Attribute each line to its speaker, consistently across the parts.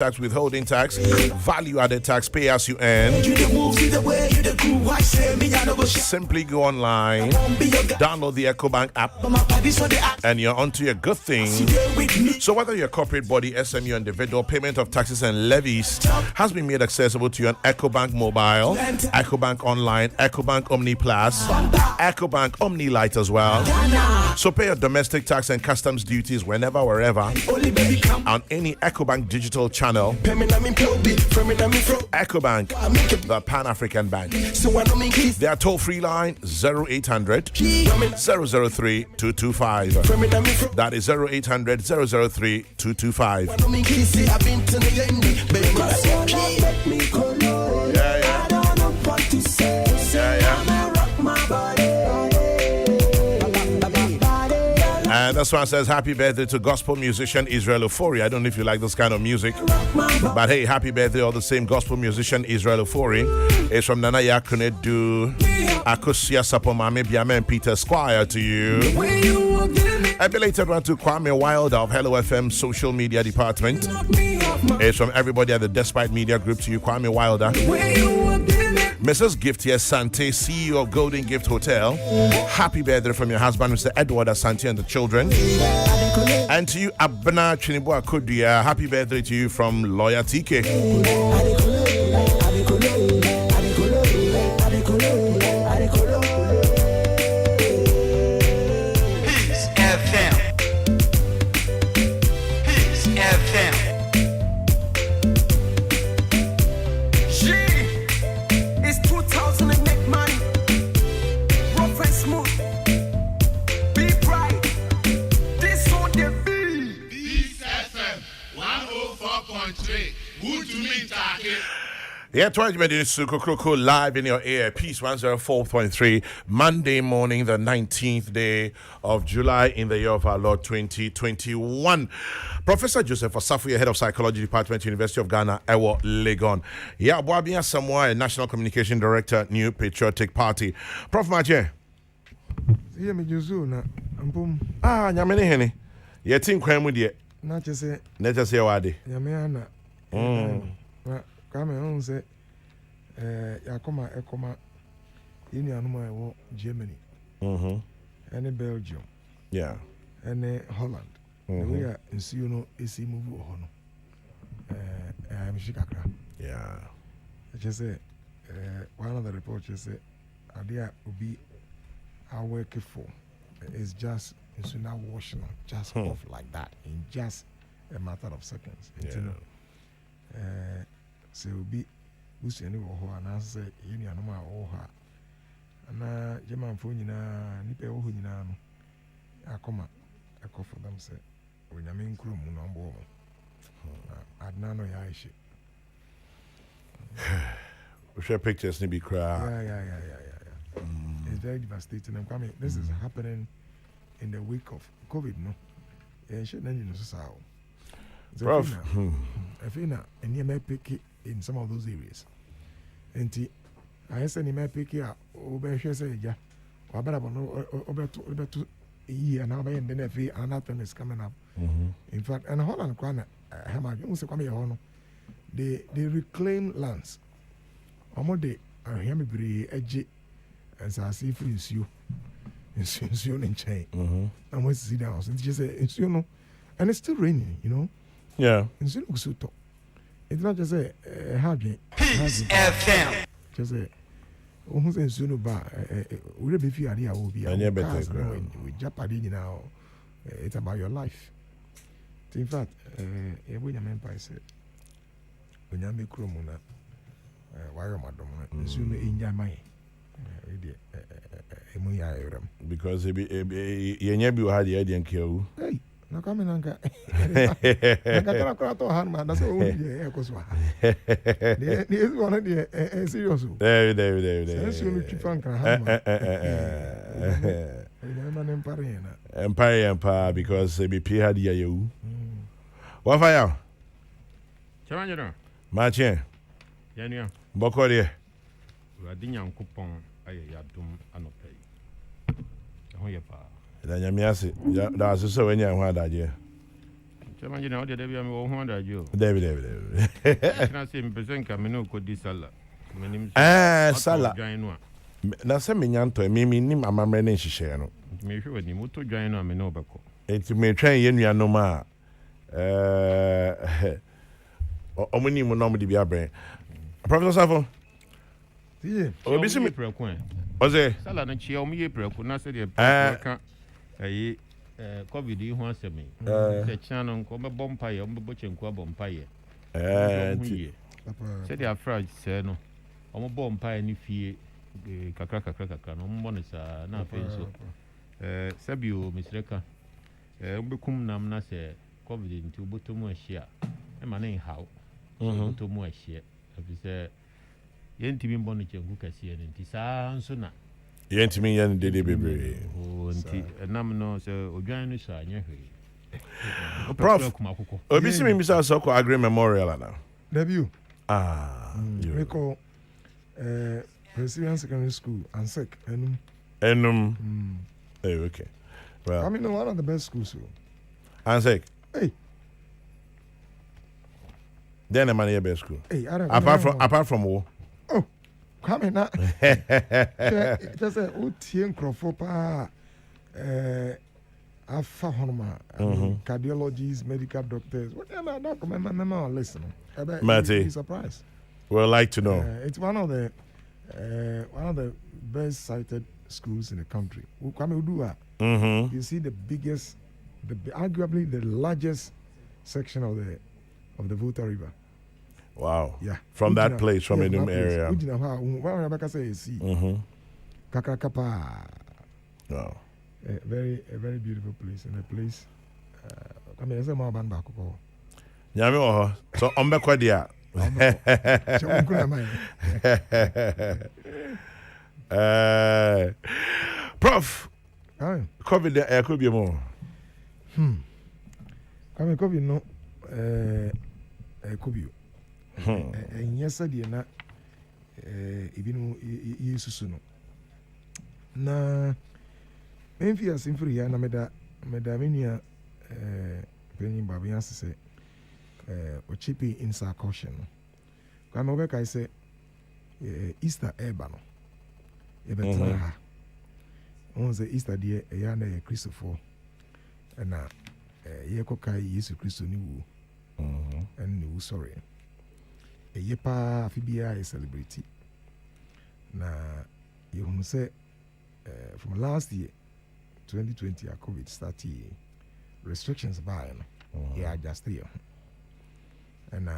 Speaker 1: tax, withholding tax, value-added tax, pay as you earn. Simply go online, download the EcoBank app, and you're onto your good thing. So whether you're a corporate body, SME, or individual, payment of taxes and levies has been made accessible to you on EcoBank Mobile, EcoBank Online, EcoBank Omni Plus, EcoBank Omni Lite as well. So pay your domestic tax and customs duties whenever, wherever, on any EcoBank digital channel. EcoBank, the Pan-African Bank. Their toll-free line 0800 003 225. That is 0800 003 225. And this one says, happy birthday to gospel musician Israel Ofori. I don't know if you like this kind of music, but hey, happy birthday all the same. Gospel musician Israel Ofori is from Nana Yakunedu Akosia Sapomame Biame and Peter Squire to you. A belated one to Kwame Wilder of Hello FM social media department. It's from everybody at the Despite Media Group to you, Kwame Wilder. Mrs. Giftier Sante, CEO of Golden Gift Hotel. Happy birthday from your husband, Mr. Edward Asante, and the children. And to you, Abna Chinibua Kudia. Happy birthday to you from Lawyer TK. Yeah, twice you made it to Kokrokoo live in your ear. Peace 104.3. Monday morning, the 19th day of July in the year of our Lord 2021. Professor Joseph Osafu, head of psychology department, University of Ghana, Ewo Legon. Yeah, Boabia Samoa, National Communication Director, New Patriotic Party. Prof Maje.
Speaker 2: Yeah, me Josuna.
Speaker 1: Nyamene hene. Ye tin kwan mu de.
Speaker 2: Na chese.
Speaker 1: Na chese wade.
Speaker 2: Nyame ana. Kame on say yakoma ekoma yini anuma ewo Germany. And Belgium.
Speaker 1: Yeah.
Speaker 2: And Holland. We are in Siono isi move ho no. I'm Shikakra.
Speaker 1: Yeah.
Speaker 2: I just say one of the reports just say idea will be our work for it's just it's now washing just off like that in just a matter of seconds.
Speaker 1: Yeah.
Speaker 2: You know. So be buseni wo ho ana say yeni anoma wo ha ana German fo nyina nipa wo ho nyina no akoma eko for them say onyame nkuru mu no mbo adna no ya ishi
Speaker 1: we share pictures ni be cry.
Speaker 2: Yeah. It's very devastating. I'm coming. This is happening in the wake of COVID, no? Yeah, should then you know so.
Speaker 1: Prof,
Speaker 2: I feel now, and you may pick it in some of those areas. And I said, you may pick it up. Obershe say, yeah, or better, over to a year now, and then if another thing is coming up. In fact, and Holland, they reclaim lands. Omode, I hear me be edgy, and so I see free you in chain. And we see down, and just say, it's you know, and it's still raining, you know.
Speaker 1: Yeah.
Speaker 2: It's not just a hardly.
Speaker 3: FM.
Speaker 2: Just a who says soon about will be few idea will be with Japanese now. It's about your life. In fact, a William Empire said, when you make Cromona, why am I doing soon in your mind?
Speaker 1: Because he never had the idea and kill.
Speaker 2: Hey. No coming on. I got to hand man. That's all. Yeah, because this one of the serious.
Speaker 1: There.
Speaker 2: That's only keep on
Speaker 1: Empire, because they be paid here. You. What for you?
Speaker 4: Chama
Speaker 1: Martin.
Speaker 4: Yania.
Speaker 1: Bokode.
Speaker 4: Radinya coupon aye ya dum anopai. Ho ye pa.
Speaker 1: Da nyame ase. Da so when you ho adaje.
Speaker 4: Chairman, you know, the Debbie, I'm 100 you.
Speaker 1: David.
Speaker 4: Can I say, President Camino could this salad?
Speaker 1: Sala. Na se menyanto mimi nim amamre ne nhihye no.
Speaker 4: Me hwe ni moto dwan no amene obeko.
Speaker 1: Enti me twen ye nuanom a omuni mu no mo di bia brɛ. Professor Safo.
Speaker 2: Yeah.
Speaker 1: Obi si me
Speaker 4: preko.
Speaker 1: Oze.
Speaker 4: Sala na chia omuye preko na se de preka ayi covid yi ho asemi. Se chia no nko be bompa ye, ombe bochenku abompa ye. Enti. Se de afra se no. Omo bompa ye ni fie kakra no mo ne sa na afenso. Sabio misreka. Obekum nam na se covid nti obotomu ahia. E ma na haw. Obotomu ahia. Abi se yentimi mbɔ no chengu kɛseɛ no nti saa nso na
Speaker 1: yentimi yɛ no dede bebree
Speaker 4: nti ɛnam no sɛ odwan no so anyɛ hwee
Speaker 1: Prof obi si me bisa sɛ kɔ Agri Memorial ana
Speaker 2: debut
Speaker 1: we
Speaker 2: call Presbyterian Secondary School ANSEC
Speaker 1: enum hey, okay well
Speaker 2: I mean one of the best schools so
Speaker 1: ANSEC
Speaker 2: hey
Speaker 1: then a man here best school
Speaker 2: hey
Speaker 1: apart from wo
Speaker 2: Come na. Just say utie nkrofo pa afa honoma cardiologists, medical doctors. What am I not remember listen. Be surprised.
Speaker 1: We'd like to know.
Speaker 2: It's one of the best cited schools in the country. You see the biggest, arguably the largest section of the Volta River.
Speaker 1: Wow.
Speaker 2: Yeah.
Speaker 1: From that place, from a new area.
Speaker 2: Kakrakapa.
Speaker 1: Wow.
Speaker 2: A very beautiful place. And a place I mean, it's a more band back.
Speaker 1: Nyame so ombekwa dia. Prof. COVID could be more.
Speaker 2: COVID no could be. And yesterday na even yesusu no na memfi asimfiri ya na meda menia penyin babu ya se o chipi inside caution no kwa me obeka say Easter eba no e betra ha on say Easter dia e ya na ye Christopher na ye kokai Yesu Kristo ni wu and ni wu sorry a yepa afibia a celebrity na you say from last year 2020 COVID started restrictions by yeah just here and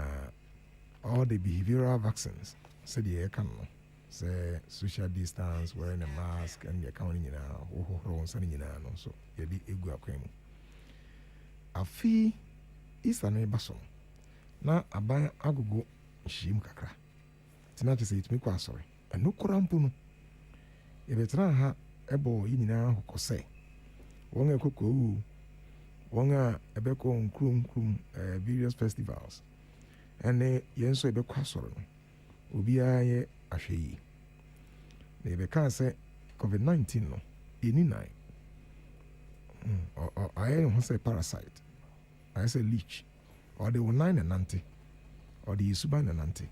Speaker 2: all the behavioral vaccines said the can say social distance wearing a mask and the counting so you did a good claim a fee is an ebason na aban agogo shim kakra tina te say it me kwa sorry and no korampo no e betra ha ebo yi nyina hokose won ekoko won a ebeko nkrum various festivals and yen so ebekwa sorry no obi aye ahwe na ebeka say COVID-19 no eni nine I don't say parasite I say leech or the 9 and 90 or the Suban and Nanti.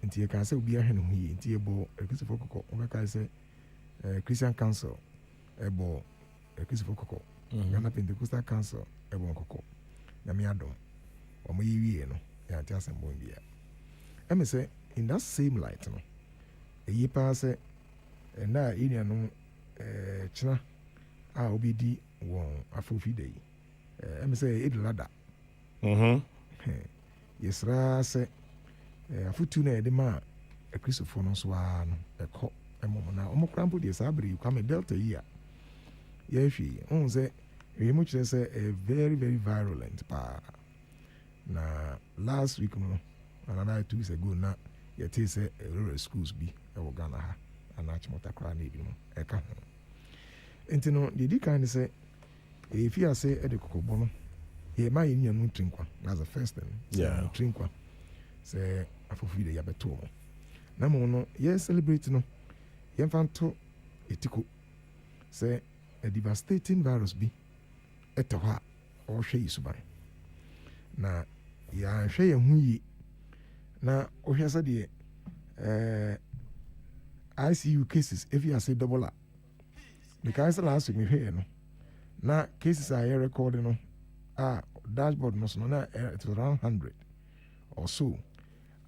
Speaker 2: And you can say, be a hen who ye, and Tiabo, a Christopher Coco, or can say, Christian Council, a bo, a Christopher Coco, Yana Pentecostal Council, a bon coco, Namiadom, or Moy, no, and Tias and Bombia. And me say, in that same light, no, a ye pass and now Indian China, I'll be the one a full day. And me say, it ladder. Yes, say a foot na de ma a Christopher no so no a cop a moment now. Omocrampo de Sabri, you come a Delta year. Yes, she owns it. We much say a very, very virulent pa. Na last week, no, and I 2 weeks ago, now, yet is a rural schools be a Ghana and Achmota Cran, a can. And you know, the kind of say, if you say a Cocobono. He my union drink one. That's the first thing.
Speaker 1: Yeah.
Speaker 2: Drink one. Say I fulfill the yabeto. Na mo no yes celebrate no. Yen fanto etiko. Say a devastating virus be etoha or she isuban. na yɛanhwɛ yɛn ho yie na wohwɛ sɛ deɛ ICU cases if you say double up because last week mehwɛ yɛ no na cases a yɛ record no dashboard no so no na it was around 100 or so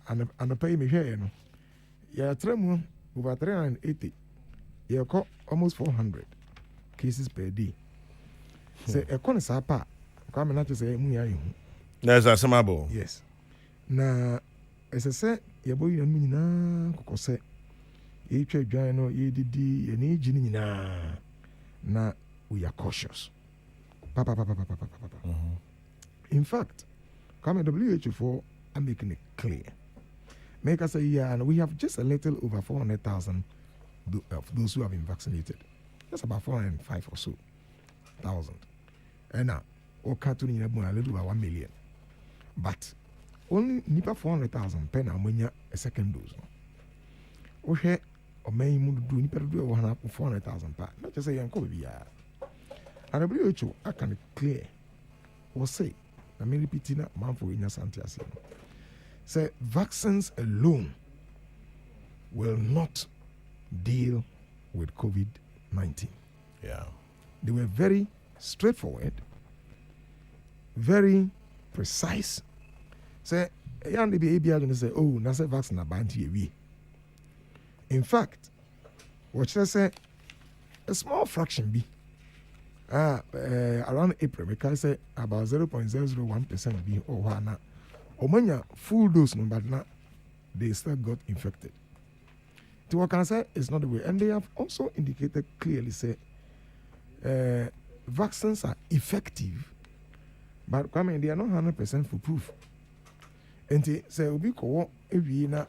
Speaker 2: and pay mehwɛ yɛ no yɛatra mu over 380 yɛkɔ almost 400 cases per day sɛ ɛkɔ ne saa pa kwame na kyerɛ sɛ mu yɛ ayɛ hu
Speaker 1: there's a samable
Speaker 2: yes na ɛsɛ sɛ yɛbɔ yɛn mu nyinaa kɔkɔ sɛ yɛtwa dwan no yɛdidi yɛne gyi no nyinaa na we are cautious in fact kwame WHO for are making it clear make us say yeah and we have just a little over 400,000 of those who have been vaccinated that's about 405 or so thousand and now or cartoon a little over 1 million but only nipa 400,000 pen ammonia a second dose o he o may mu do nipa do 400,000 pa not just say yanko bia and WHO I can clear or say I may repeat na man for in Santiago say vaccines alone will not deal with COVID-19.
Speaker 1: Yeah,
Speaker 2: they were very straightforward, very precise. Say, and be able say, oh, na say vaccine na banti we. In fact, what I say, a small fraction be around April, we can say about 0.001% be or wana. Omanya full dose no, but now they still got infected. To what can say is not the way, and they have also indicated clearly say vaccines are effective, but I mean they are not 100% for proof. And say obi ko ewie na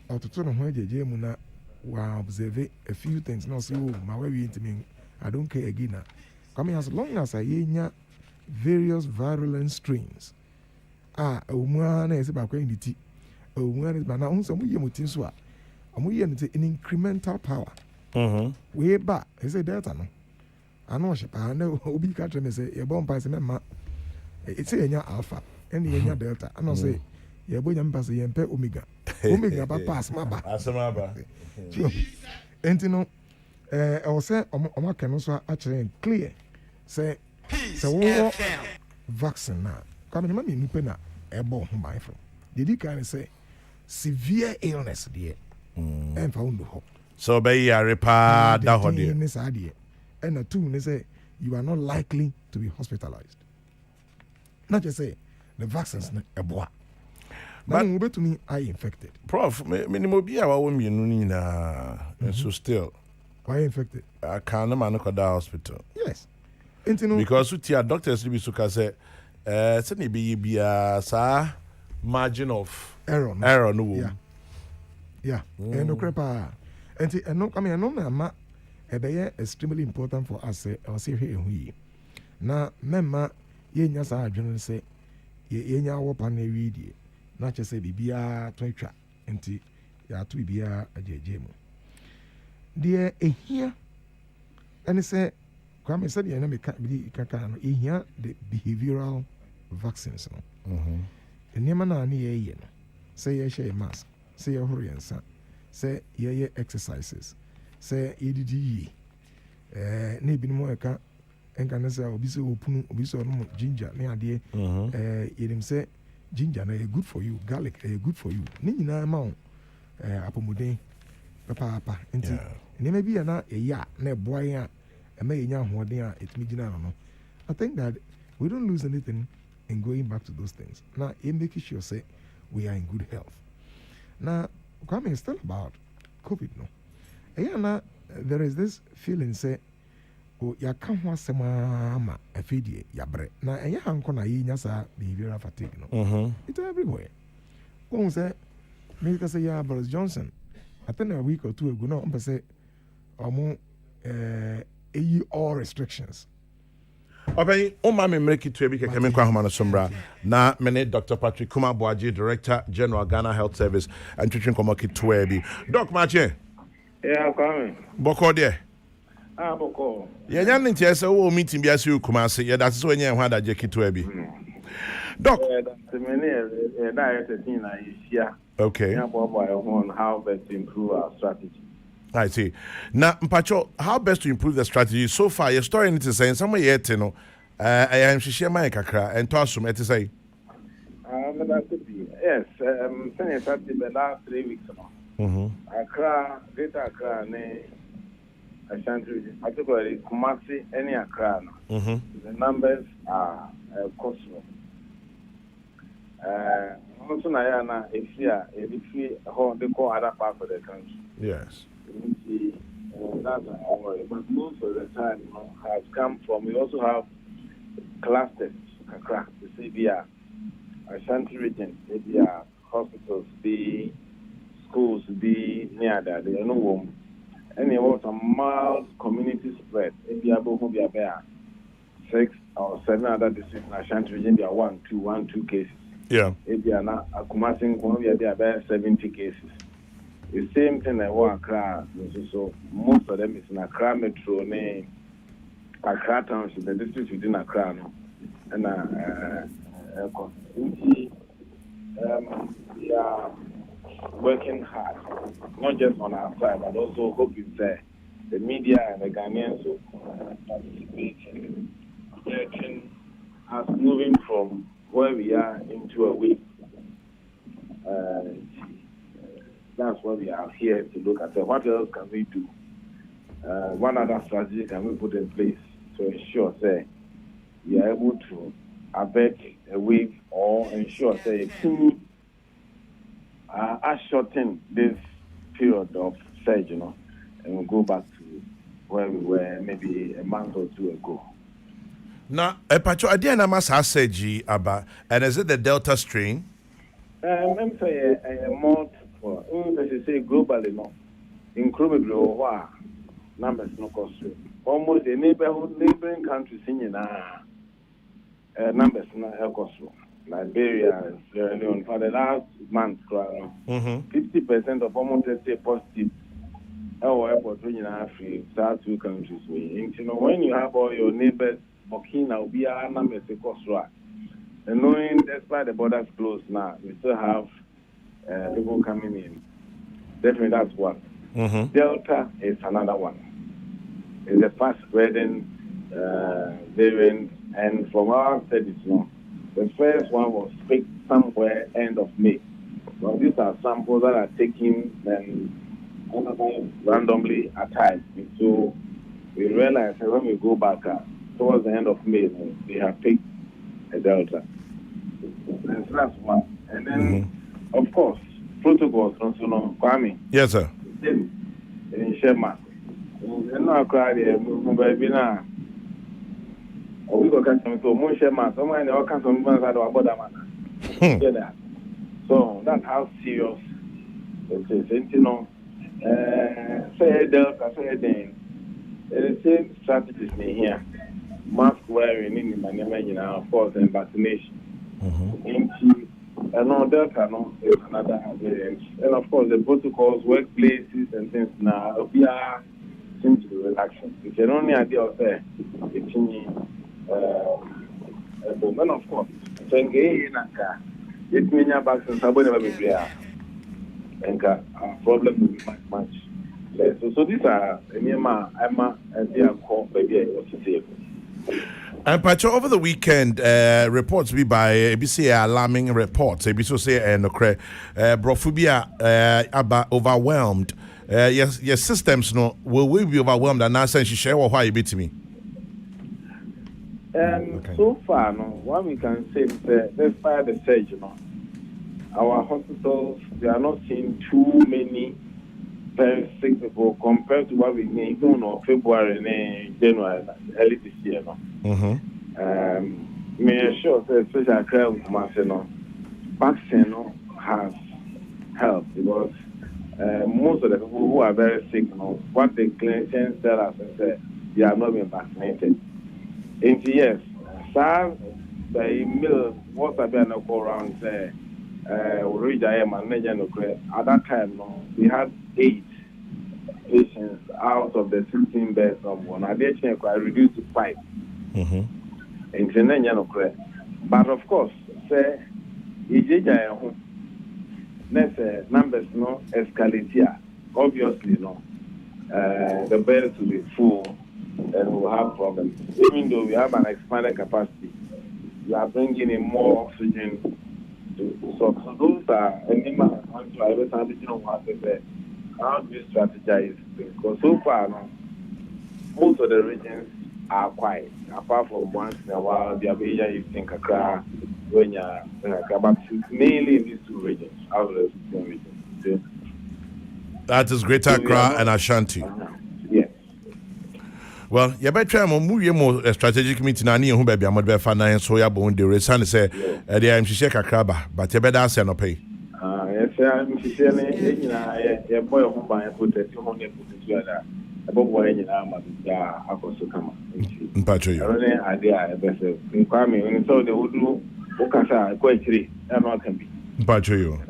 Speaker 2: ototo no ho ajeje mu na wa observe a few things no say oh ma we intimi I don't care again na come as long as I nya various virulent strains omu na ese ba kwa nditi omu na ba na unso mu ye mutin so a omu ye no an incremental power we ba ese delta no ano she pa na obi ka tell me say ye bomb pa say mema it's nya alpha and nya delta ano say ye bo nya mpa say ye mpe omega ba pass ma ba
Speaker 1: asema ba
Speaker 2: enti no I was say omo kan so a kire clear say wo vaccine na come me me nipa na ebo ho ban from did he kind say severe illness there and found ho
Speaker 1: so be yare pa da ho there
Speaker 2: and a two they say you are not likely to be hospitalized not just say the vaccines na eboa but we to me I infected
Speaker 1: prof minimum bi a wa mienu ni na so still
Speaker 2: why infected
Speaker 1: I can't man ko da hospital
Speaker 2: yes
Speaker 1: because utia doctors be so ka say say ni be bia sa margin of error no
Speaker 2: yeah and no crepa and no I mean no na ebeye extremely important for us say or say ehu yi na memma ye nya sa adwene say ye nya wo pa na wi die na che say bibia to atwa enti ya to bibia ajeje mu de ehia and say kwame said ye na me kaka no ehia the behavioral vaccines no enema na na ye no say ye share mask say ye horo yensa say ye exercises say edidi na ebinom eka enka na say obi say opunu obi say no ginger na ade yedim say ginger na good for you garlic good for you ni nyina ma apomuden papa enti enema bi na eya na eboa ya ema yenya ahoden a etimi gina no I think that we don't lose anything in going back to those things now in making sure say we are in good health now come is still about COVID no na there is this feeling say o ya ka ho asema ma afidie ya bre na enya hanko na yi nya sa behavioral fatigue no it's everywhere won say me ka say ya Boris Johnson I think a week or two ago no on say omo all restrictions
Speaker 1: okay o ma me mreki to ebi keke me kwa homa no sombra na me ne Dr. Patrick Kumaboaji, Director General Ghana Health Service and twitching komaki to ebi doc mache
Speaker 5: yeah come
Speaker 1: boko there
Speaker 5: boko
Speaker 1: ye nya nti ese wo meeting bi ase Kumasi ye that so nya ho adaje ki to ebi Doc. Okay.
Speaker 5: On how best to improve our strategy.
Speaker 1: I see. Now, Mpacho, how best to improve the strategy? So far, your story need to say somewhere yet, I am share my kakra and toss them to say.
Speaker 5: Yes, saying the last 3 weeks now. Accra, Greater Accra, Ashanti, particularly Kumasi, any Accra. The numbers are costly. Also, Nayana, if you they call other parts of the country.
Speaker 1: Yes.
Speaker 5: That's our worry. But most of the time, has come from. We also have clusters, Accra, the CBR, Ashanti region, CBR, hospitals, the schools, the near that, they are no home. And there was a mild community spread. If you are there, 6 or 7 other districts in Ashanti region, there are 1, 2 cases.
Speaker 1: Yeah.
Speaker 5: If you are not accumulating, there are about 70 cases. The same thing I want Accra. So most of them is in Accra Metro, Accra Township, the districts within Accra. And we are working hard, not just on our side, but also hoping that the media and the Ghanaians will participate in working as moving from where we are into a week. That's what we are here to look at. What else can we do? One other strategy can we put in place to ensure that we are able to abet a wave or ensure that shorten this period of surge, and we'll go back to where we were maybe a month or 2 ago.
Speaker 1: Now, Pacho, I didn't know surge about, and is it the Delta strain?
Speaker 5: I'm saying more. As you say, globally, no, including numbers no cost. Almost the neighboring countries in numbers no cost. Liberia and Sierra Leone for the last month, 50% of almost say positive. Our airport in Africa, start 2 countries. When you have all your neighbors, Burkina will be our numbers cost. And knowing despite the borders closed now, we still have people coming in. Definitely, that's one. Delta is another one. It's a fast-spreading variant, and from our studies, the first one was picked somewhere end of May. Well, these are samples that are taken and randomly at times. So we realized that when we go back towards the end of May, we have picked a Delta. And so that's one. And then, of course, protocols also Kwame.
Speaker 1: Yes, sir.
Speaker 5: In Shema. And now, baby, now. We go catch them to Moon Shema. Somewhere in the all kinds of movements at our border, man. So that's how serious it is. Say Delta, say then. The same strategies in here. Mask wearing in the of course, and vaccination. And Delta is another variant. And of course, the protocols, workplaces, and things now, we are seem to be relaxing. You can only idea of and of course, so engage in a car. It means your vaccine, somebody will be there. And our problem will be much less. So these are Emma, and they are called baby.
Speaker 1: And Pacho, over the weekend, reports be by ABC alarming reports. ABC say Brofobia about overwhelmed. Yes, systems no will we be overwhelmed and now since you share why you beat me.
Speaker 5: So far, what we can say is that despite the surge, our hospitals they are not seeing too many very sick people compared to what we need in February and January, early this year. Me sure that especially crowd vaccine has helped because most of the people who are very sick, what the clinicians tell us is that they have not been vaccinated. And yes, sir, the email what I been go around say we read at that time we had 8 patients out of the 16 beds of one. I reduced to 5. But of course, say ijija ho next numbers no escalate here obviously no the beds will be full and we'll have problems even though we have an expanded capacity we are bringing in more oxygen so those are any man want to have something you know what they say how do we strategize because so far no, most of the regions are quiet apart from once in a while the Abeja is in Kakra when but mainly in these two regions out of the 16 regions. So,
Speaker 1: that is Greater Accra and Ashanti.
Speaker 5: Yes.
Speaker 1: Well, you better try more strategic meeting and you baby I'm be finance so ya bon the reason say I'm she kakra ba but you better answer no pay.
Speaker 5: Yes, I'm she ya boy ho ban put it on the put together. About boy in ya akoso kama.
Speaker 1: Mpacho you.
Speaker 5: I don't know idea be say kwame when so they would do okasa ko akiri e no can be.
Speaker 1: Mpacho you.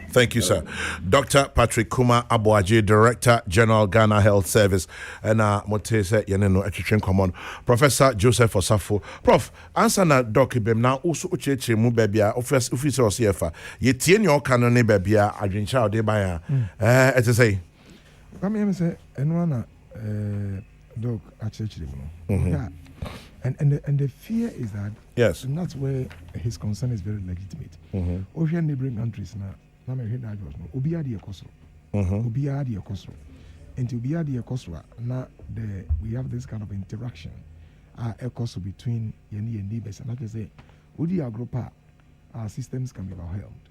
Speaker 1: Thank you, sir. Dr. Patrick Kuma Abuaji, Director General Ghana Health Service, and Motese Yeneno Etchin Common. Professor Joseph Osafo. Prof, answer na Doc Bem now also Ucheche Mubebia, officer of CFA. Ye tien your canon bebia, Adrincha de Baya. As I say,
Speaker 2: come here, say, and one Doc Achechimo. And the fear is that
Speaker 1: yes,
Speaker 2: and that's where his concern is very legitimate. Ocean neighboring countries now me hear that was no obi ade ekoso. Obi ade ekoso. And to be ade ekoso now we have this kind of interaction ekoso between yeni and neighbors and like I say odi agropa our systems can be overwhelmed.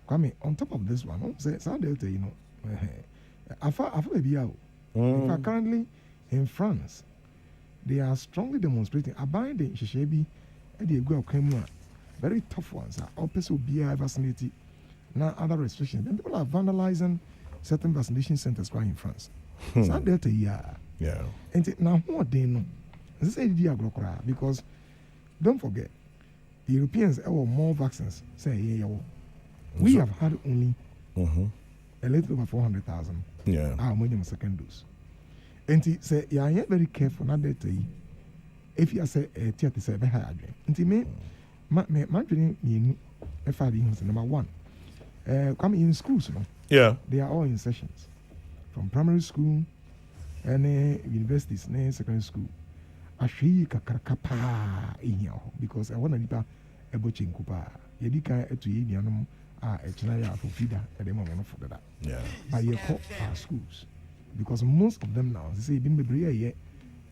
Speaker 2: Kwame on top of this one say South Delta you know afa be out. In fact currently in France they are strongly demonstrating abiding Shishebi and they go very tough ones are also be vaccinated now other restrictions. Then people are vandalizing certain vaccination centers in France. So Delta yeah. And now what they know this is because don't forget the Europeans have more vaccines say we have had only a little over 400,000 minimum second dose. And he say, yeah, I'm very careful not that if you say a theatre say very high and he may dream in FID number one. Coming in schools, no?
Speaker 1: Yeah.
Speaker 2: They are all in sessions. From primary school and universities, secondary school. I see kakapa in here because I want to be a butching kupa. Yedika to Yedianum a Chinaya for feeder at the moment for that.
Speaker 1: Yeah.
Speaker 2: But you call our schools. Because most of them now, they say, been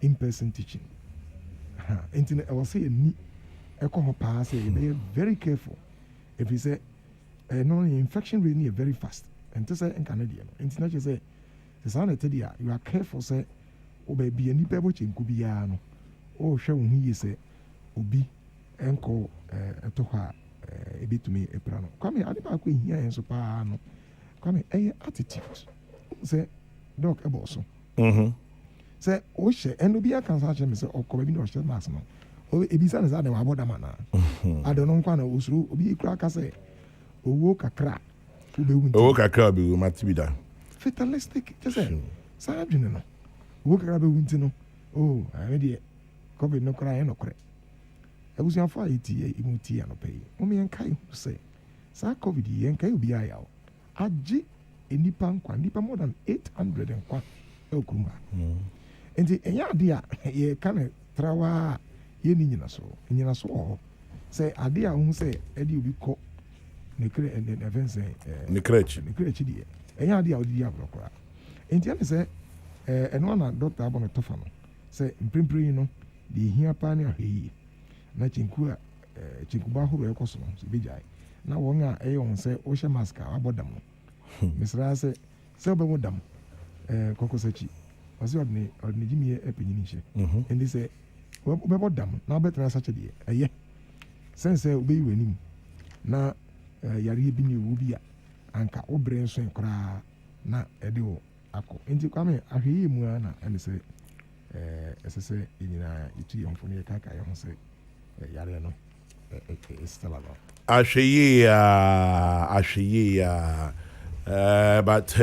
Speaker 2: in-person teaching. I will say, they're very careful. If you say, no, infection rate very fast. And to say, in Canadian, international say, the sound you are careful, say, oh, baby, any people in Kubiano, or show he say, Obi, Enko, Toha, a bit to me, a prano. Come here, I didn't here and so far. Come here, attitude. Say, Doc Eboso. Say, oh, she and be a consumption, Mr. Oko, no shell mask. Oh, it be sons out of our mana. I don't know, Quano, Usru, be crack, I say, oh, woke a crack.
Speaker 1: Woke a crab, we might be done.
Speaker 2: Fatalistic, just say, Sergeant, woke a rabbi winter. Oh, I read COVID no cry, no crack. I was your fire tea, imuti and pay. Omi and Kai say, Sa COVID, and Kai be I out. Aji. Nipa more than 800 and kwa Okuma. And the idea ye can trawa ye nina so say idea who say Eddie will be caught Nicre and then events
Speaker 1: Nicrech
Speaker 2: dear. And idea of the Diablo. And the say and one Dr. Abon Tofano say in Primpri, you know, the here pioneer he Nachinqua Chinkubahu Ecosom, Bijay. Now one aeon say Osha Masca about them. Miss Rase, Selber Modam, Kokosachi, was your name or Nijimi Epiniche. And they say, well, about them, now better such a day. Yeah. Sense will be winning. Now, Yari Bini Rubia, Anka, O brain swing cra, na Edo, Ako. And you come I hear Muana, and say, as I say, in a young for near Kaka, I say, Yariano, it's still alive.
Speaker 1: Ashiya. But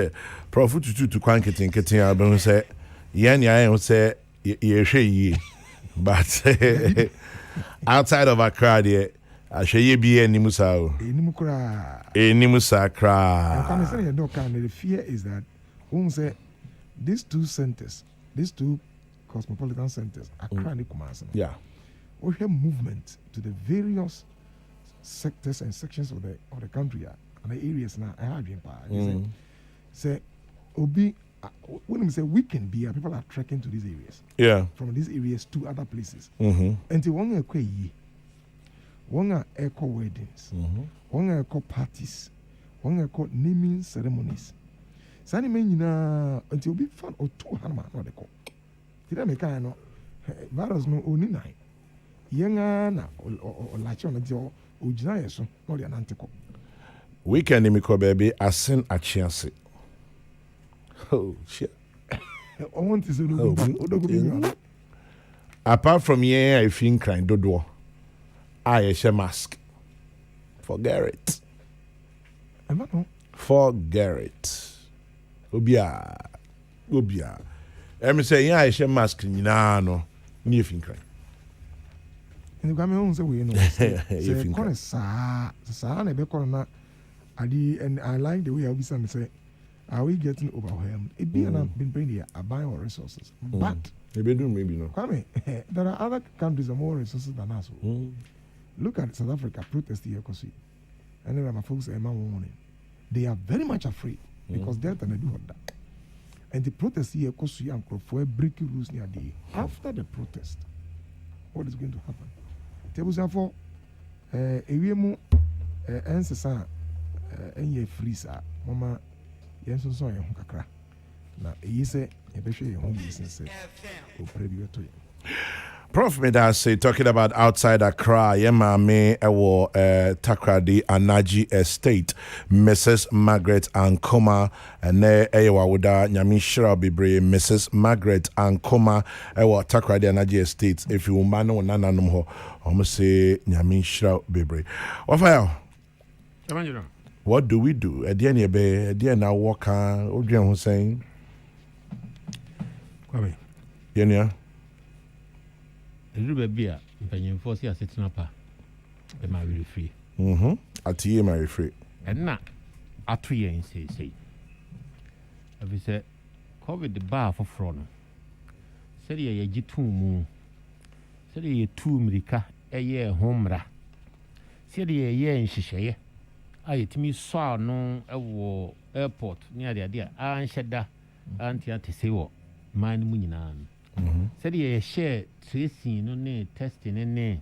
Speaker 1: Prof to quanking getting album say, Yan Yan say, ye, but outside of Accra, Asheye bi enimu sa o.
Speaker 2: Enimu kra.
Speaker 1: Enimu sa kra.
Speaker 2: And come say no can the fear is that whom say these two centers, these two cosmopolitan centers, Accra and Kumasi.
Speaker 1: Yeah.
Speaker 2: We have movement to the various sectors and sections of the country and the areas now. I have been say Obi when we say we can be people are trekking to these areas.
Speaker 1: Yeah.
Speaker 2: From these areas to other places.
Speaker 1: Mm-hmm.
Speaker 2: One are echo weddings, one are echo parties, one are echo naming ceremonies. Sani menina until be fun or 200 man or the call. Did I make no virus no only nine. Younger or lachon until Ujina so more than antico.
Speaker 1: Weekend imiko baby asin achiase. Oh shit.
Speaker 2: I want to say
Speaker 1: apart from here, I think crying dodo. I share mask. Forget it. Forget it. Obia. Emi say I share mask no. Ni think crying.
Speaker 2: And the government say we know. Say corner sa na be corner and I like the way I be say are we getting overwhelmed? It being been bringing here a buying our resources. But
Speaker 1: maybe no.
Speaker 2: Kwame, there are other countries with more resources than us. Look at South Africa protest here, and then my folks are warning. They are very much afraid because Delta they do that. And the protest here, and for breaking rules near the after the protest. What is going to happen? Tables are for a yemu ancestor and freeze mama yes so ya kakra na eyi se e be hwe ye ho yi sense o preview to
Speaker 1: Prof Meda say talking about outside Accra, Yemame Ewo Takradi Anaji Estate, Mrs. Margaret Ankoma, and Ewa Wuda Nyamishra Bibre, Mrs. Margaret Ankoma, Ewa Takradi Anaji Estate. If you mano nananumho, almost say Nyamishra Bibre. What do we do? At the end of the day, now walk on Odrian Hussein.
Speaker 4: Kwame.
Speaker 1: Yenya.
Speaker 4: Edu baby a mpanyimfo si asetena pa e ma we free.
Speaker 1: Atiye ma we free.
Speaker 4: Enna ato yen sei. Abi se COVID ba foforo no. Se de ye gitu mu. Se de ye tu mrika eye homra. Se de ye nhihye. Ayetimi so no ewo airport ni ade a anhyeda antia tesewo man mu nyina. Said ye share tracing no ne testing ne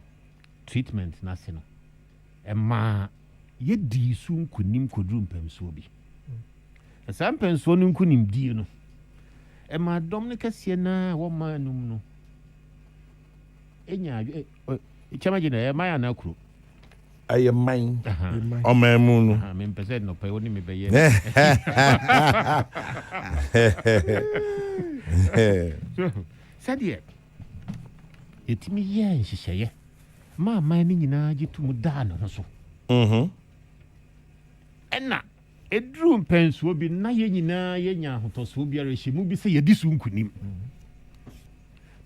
Speaker 4: treatment na se no e ma ye di su nkunim kodru mpamso bi asa mpamso no nkunim di no e ma dom ne kase na wo ma num no enya chamaji na e ma ya na kuro
Speaker 1: aye mine o ma mu no
Speaker 4: me mpese no pe woni me be ye said ye etimi ye nhihye ma ni nyina gitum da no so enna edru mpensuo bi na ye nyina ye nya hotoso bi ara hye mu bi se ye di su nkunim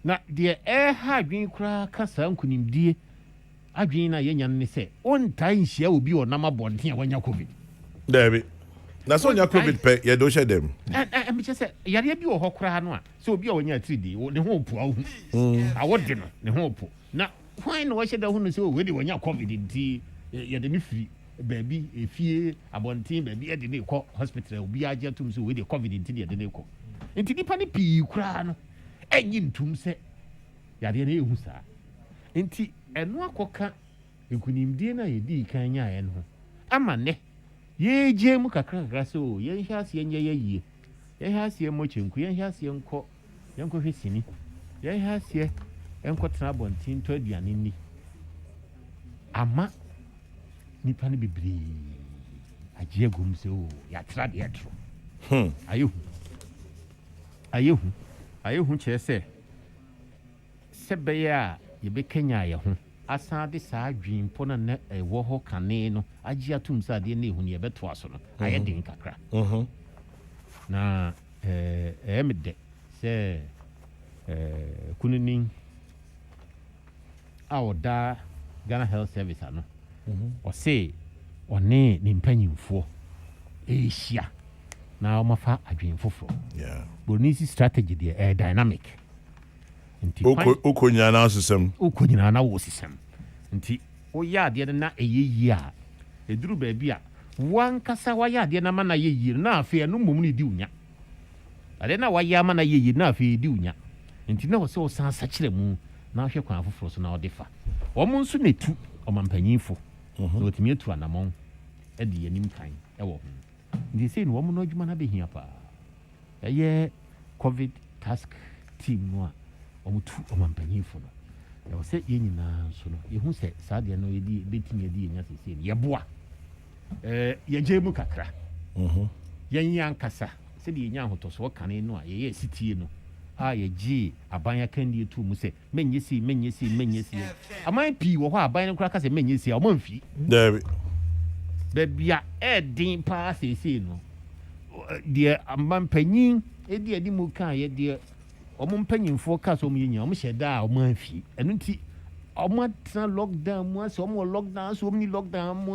Speaker 4: na de ha adwen kura kasa nkunim die adwen na ye nya ne se ontai nhia obi o nam abonten a wanya covid
Speaker 1: David na so nya covid pe ye do she dem
Speaker 4: me say yare bi wo hokora no a so obi a wonya 3D ne ho opu awu awode no ne ho opu na why no wo she da hu no so we de wonya covid nti ye de me free baby efie abonten baby e de ne ko hospital obi age atum so we de covid nti de ne ko nti nipa ne pi kura no enyi ntum se yare na ehu saa nti eno akoka ekunimdie na ye di kan nya ye no ama ne ye je mu kakra so ye nhase nye ye yie ye nhase mo chenku ye nhase nko ye nko hwesini ye nhase enko tena bontin to aduane ni ama nipa ne bibiri aje gum se o ya tra de etro ayehu chese sebeya ye bekenya ye ho asade saa adwimpo na na ewo ho kane no agi atum sa de na ehunu ye beto aso no aye din kakra na emede se kununin awoda Ghana Health Service ano ɔse ɔne ne mpanyimfoɔ ɛhyia na ɔmafa adwen foforɔ bonisi strategy deɛ dynamic nti
Speaker 1: oko nyina na
Speaker 4: wo sisɛm nti woyɛ adeɛ no na ɛyɛ yie a ɛduru baabi a wankasa wayɛ adeɛ no ama na yɛ yie na afei ɛno mmom no di wonya adeɛ na wayɛ ama na yɛ yie na afei ɛdi wonya nti na wɔ sɛ wosan sakyerɛ mu na wohwɛ kwan foforɔ so na wɔde fa ɔmo nso na ɛtu ɔmampanyimfo na wɔtumi atu anammɔn de yɛnim kan ɛwɔ ho nti sɛ no wɔmo no adwuma no bɛhia paa ɛyɛ covid task team no a ɔmo tu ɔmampanyimfo no ɛwɔ sɛ yɛn nyinaa nso no yɛhu sɛ saa deɛ no bɛtumi adi yɛnya sesei no yɛboa yɛgye mu kakra yɛnyɛ ankasa sɛdeɛ yɛnya ahotɔsoɔ kane no a yɛyɛ asitie no a yɛgye aban akandeɛ to mu sɛ mɛnyɛ sei aman pii wɔ hɔ a aban no koraa ka sɛ mɛnyɛ sei a ɔma mfii baabi a ɛɛden paa seesei no deɛ amampanyin ɛdi adi mu kaa yɛ deɛ ɔmo mpanyimfoɔ ka sɛ ɔmo yɛ nyina ɔmo hyɛ da a ɔmo amfii ɛno nti ɔmo atena lockdown mu asɛ ɔmo wɔ lockdown so ɔmo ni lockdown mu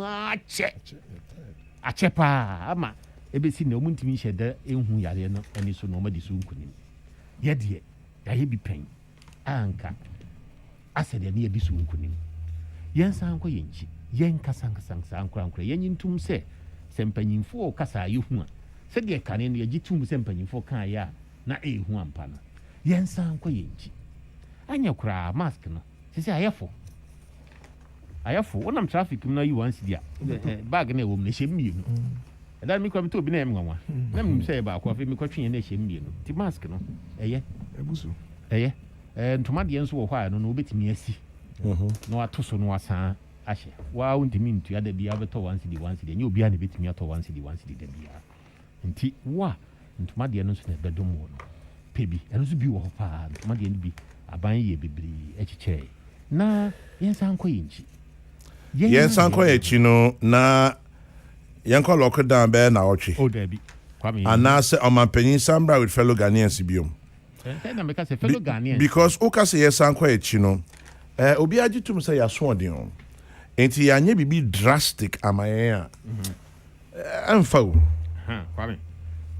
Speaker 4: akyɛ paa ama ɛbɛsi na ɔmo ntumi hyɛ da ɛhu yareɛ no ɛne so na ɔmo de so nkonim yɛdeɛ yɛayɛ bi pɛn anka asɛ deɛ ne yɛde so nkonim yɛnsa nkɔ yɛn nkyi yɛnkasankasa nkorankora yɛnyi ntom sɛ mpanyimfoɔ kasa yɛhu a sɛdeɛ kane no yɛgye tom sɛ mpanyimfoɔ kaeɛ a na ɛɛhu ampa no yɛnsa nkɔ yɛn nkyi anyɛ koraa mask no sɛ sɛ ayɛfo wonam traffic mu no ayi wansi di a bag no ɛwɔ mu no ɛhyɛ mmienu ɛda no mekora metɛ obi na ɛm nwanwa na menim sɛ yɛ baako afei mekɔtwe yɛ no ɛhyɛ mmienu nti mask no ɛyɛ ntoma deɛ nso wɔ hɔ a no no wobɛtumi asi na wato so no wasan ahyɛ waa wontumi ntua da biaa wobɛtɔ 1 cedi ɛnyɛ obiaa ne bɛtumi atɔ 1 cedi da biaa nti wo a ntoma deɛ no nso na ɛbɛdom wɔ no pɛ bi ɛno nso bi wɔ hɔ paa ntoma deɛ no bi aban yɛ bebree akyekyerɛ na yɛnsa nkɔ yɛ nkyi
Speaker 1: yɛnsa nkɔ yɛ akyi no na yɛnkɔ lockdown bɛɛ na ɔtwe
Speaker 4: dabi
Speaker 1: anaasɛ ɔmampanyin sambra with fellow Ghanaians biom because woka sɛ yɛsa nkɔ yɛ akyi no obi agye tom sɛ yɛasoɔden o enti yɛanyɛ biribi drastic ama yɛn a ɛmfa o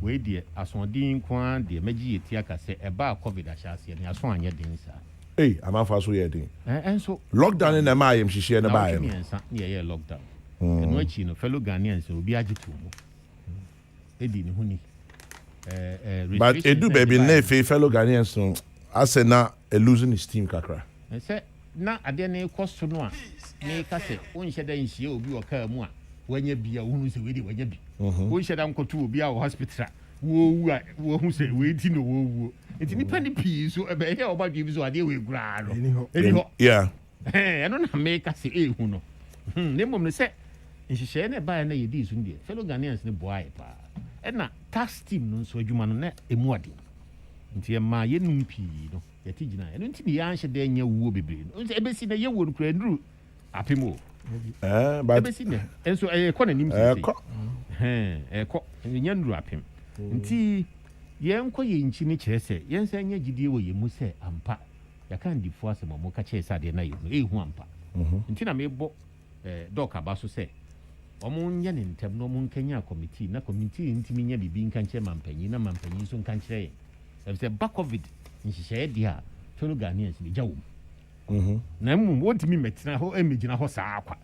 Speaker 4: wei deɛ asoɔden nko a deɛ magye yɛ ti aka sɛ ɛbaa covid ahyɛ aseɛ no yɛaso anyɛ den saa
Speaker 1: amanfa so yɛ den
Speaker 4: ɛnso
Speaker 1: lockdown no ma ayɛm hyehyɛ no baeɛ no
Speaker 4: mmiɛnsa ne yɛyɛ lockdown ɛno akyi no fellow Ghanaians obi agye to mu ɛdi ne ho ni
Speaker 1: but ɛdu baabi na ɛfei fellow Ghanaians no asɛ na losing his team kakra
Speaker 4: sɛ na adeɛ no ɛkɔ so no a ne ka sɛ wonhyɛ da nhyia obi wɔ kaa mu a wanya bia wohu sɛ weide wanya bi wonhyɛ da nkɔto obi a wɔ hospital a wɔwu a wɔhu sɛ weiti no wɔwuo nti nipa ne pii so ɛbɛyɛ ɔba dwe bi so adeɛ wɔ guraa no ɛni hɔ ɛno na meka sɛ ɛhu no ne mmom no sɛ nhyehyɛeɛ no ɛbaeɛ na yɛdii so no deɛ fellow Ghanaians no boaeɛ paa ɛna tax team no nso adwuma no na ɛmu ade nti ɛmaa yɛnum pii no yɛte gyina ɛno nti ne yɛanhyɛ da nyɛ wuo bebree no ɛbɛsi na yɛwɔ no kura nduru apem o ɛbɛsi nɛ ɛnso ɛkɔ n'anim ɛkɔ ɛnyɛ nduru apem nti yɛnkɔ yɛ nkyi no kyerɛ sɛ yɛnsa nyɛ gyidie wɔ yɛn mu sɛ ampa yɛka ndifoɔ asɛm a moka kyerɛ sɛ adeɛ no yɛ no ɛhu ampa nti na mebɔ dɔk aba so sɛ ɔmo nyɛ ne ntɛm na ɔmo nkanya committee na committee ntimi nya biribi nka nkyerɛ mampanyin na mampanyin nso nka nkyerɛ yɛn ɛfisɛ ba covid nhyehyɛeɛ deɛ a fellow Ghanaians ne gya wɔ mu na mmom wɔntumi mmɛtena hɔ mmɛgyina hɔ saa akwa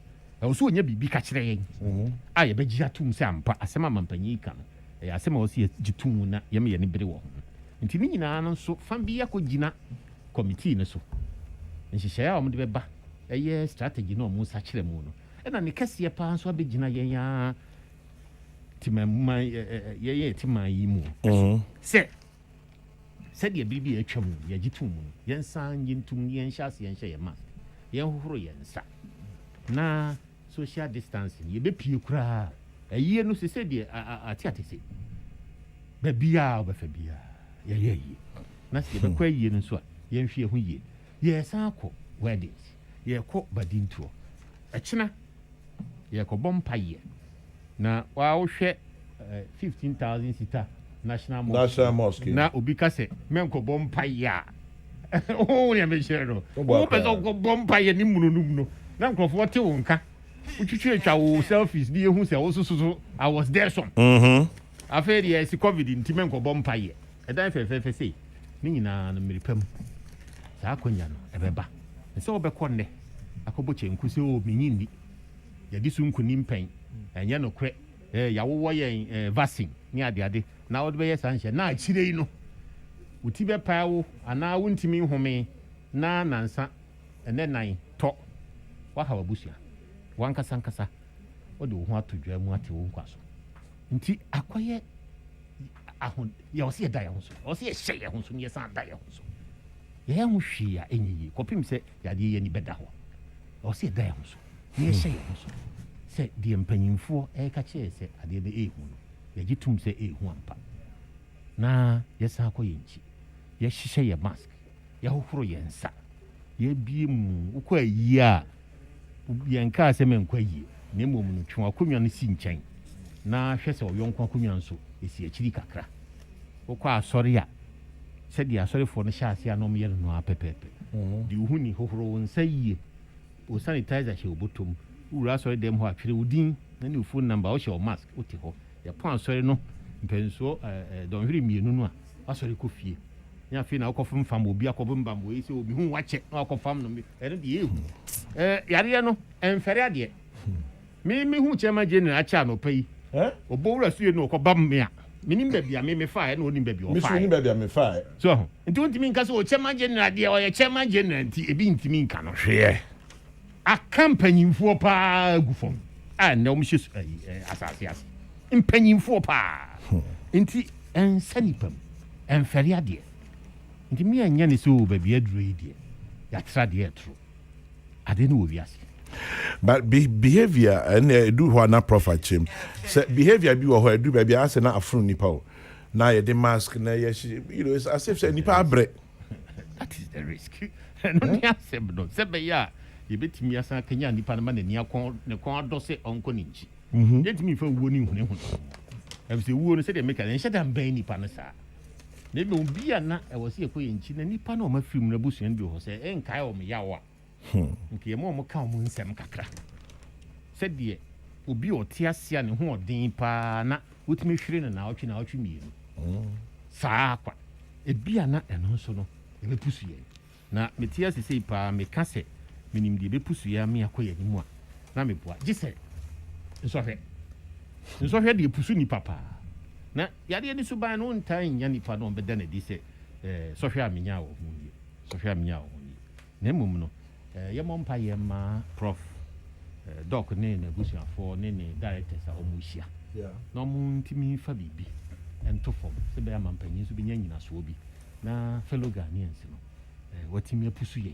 Speaker 4: ɛwɔ so ɔnya biribi ka kyerɛ yɛn a yɛbɛgye atom sɛ ampa asɛm a mampanyin ka no ɛyɛ asɛm a wɔ sɛ yɛgye tom na yɛma yɛne bere wɔ ho nti ne nyinaa no nso fa bi akɔgyina committee no so nhyehyɛeɛ a ɔmode bɛba ɛyɛ strategy na ɔmo nsa kyerɛ mu no ɛna ne kɛseɛ paa nso abɛgyina yɛn a timama yɛyɛ timan yi mu sɛdeɛ biribi atwa mu yɛgye tom mu yɛnsan yɛ ntom yɛnhyɛ ase yɛnhyɛ yɛn mask yɛnhohoro yɛn nsa na social distancing yɛbɛpie koraa ayie no sɛ sɛdeɛ ate sɛ baabiaa wobɛfa biaa yɛyɛ ayie na sɛ yɛbɛkɔ ayie no nso a yɛnhwɛ yɛ ho yie yɛsan akɔ weddings yɛkɔ badintoɔ ɛkyena yɛkɔbɔ mpayɛ na wohwɛ 15,000 sita national mosque na obi ka sɛ menkɔbɔ mpayɛ a ne mehyerɛ no wopɛ sɛ wokɔbɔ mpayɛ ne munonum no na nkurɔfoɔ te wo nka Uchuchu chawo selfies ni ehun se so I was there some. Afa dey is COVID ntime nko bompa ye. Edan fe say ni nyina no miripam. Sa akonya no ebeba. Se obekọ nne akobo chenku se o minyindi. Ya disu nkuni mpen. Enye no kre yawo ye vaccine ni ade na wo be ye sanhye na achire yi no. Uti be pawo ana wontimi home na nansa ene nan to. Wa ha wabusia. Wankasa o de wo ho atodwa mu ate wo nkwaso nti akoye ahon ya o se da ya ho so o se hye ya ho so ne san da ya ho so ye ho hwe ya enyi kopim se ya de ye ni beda ho o se da ya ho so ne hye ya ho so se de mpanyimfo ka che se ade de ehu no ya gitum se ehu ampa na ye san akoye nchi ye hye ye mask ya hohoro ye nsa ye bie mu ukwa yi a yanka se menkwa yi ne mom no twa akonwa no si nkyɛn na hwɛ sɛ ɔyɔnko akonwa nso esi akiri kakra wokɔ asɔre a sɛ di asɔrefo no hyɛ ase anom yɛ no apepepe di hu ni hohoro wo nsa yie o sanitizer hyɛ obotom wura asɔre dem hɔ atwere udin na ne phone number o hyɛ o mask o te hɔ yɛ pon asɔre no mpenso dɔnhwere mienu no a asɔre kɔ fie nya fi na akɔfom fam obi akɔbom bam wo ese obi hu wakyɛ na akɔfam no ɛno de ehu yare no ɛmfɛre ade me hu chema general acha no pay obowura suye no kɔbam me a menim baabi a me fa na onim baabi o fa
Speaker 1: me baabi a me fa
Speaker 4: so nti wontimi nka so o chema general de o ye chema general nti ebi ntimi nka no hwe a campanyimfo pa gufom a na o mhye asase ase mpanyimfo pa nti ensanipam ɛmfɛre ade nti me anya ne so baabi aduro yi de ya tra de etro ade no obi ase.
Speaker 1: But behavior and do what not profit chim. So behavior be what do baby I say na afro nipa. Na ye the mask na ye it's as if say nipa abre.
Speaker 4: That is the risk. No ni asem no. Se be ya ye betimi asan kanya nipa na ma ni akon ne kon adose onko ninchi. Ye timi fa wuo ni hune hu. E be wuo no se de make an hye dan ban nipa no sa. Na be obi ana e wo se ekoye nchi na nipa na o ma firim na busuan bi ho se enkai o me yawo a. Nke mo ka mo nsem kakra se de obi ote ase ne ho odin pa na wotimi hwere na otwe mienu saa kwa ebia na eno so no e be pusu ye na metia sesei pa me ka se minim de be pusu ya me akoye ni mu a na me boa gise nsohwe de pusu ni papa na yade ni suban no ntan nya ni pa no be da na di se sohwe amenya wo hu na mum no yemompa yema prof doc ne na busuafo ne directors a omuhia na omuntimi fa bibi ento fom se be amampanyin so bi nyanyina so obi na fellow Ghanaians no watimi apusu ye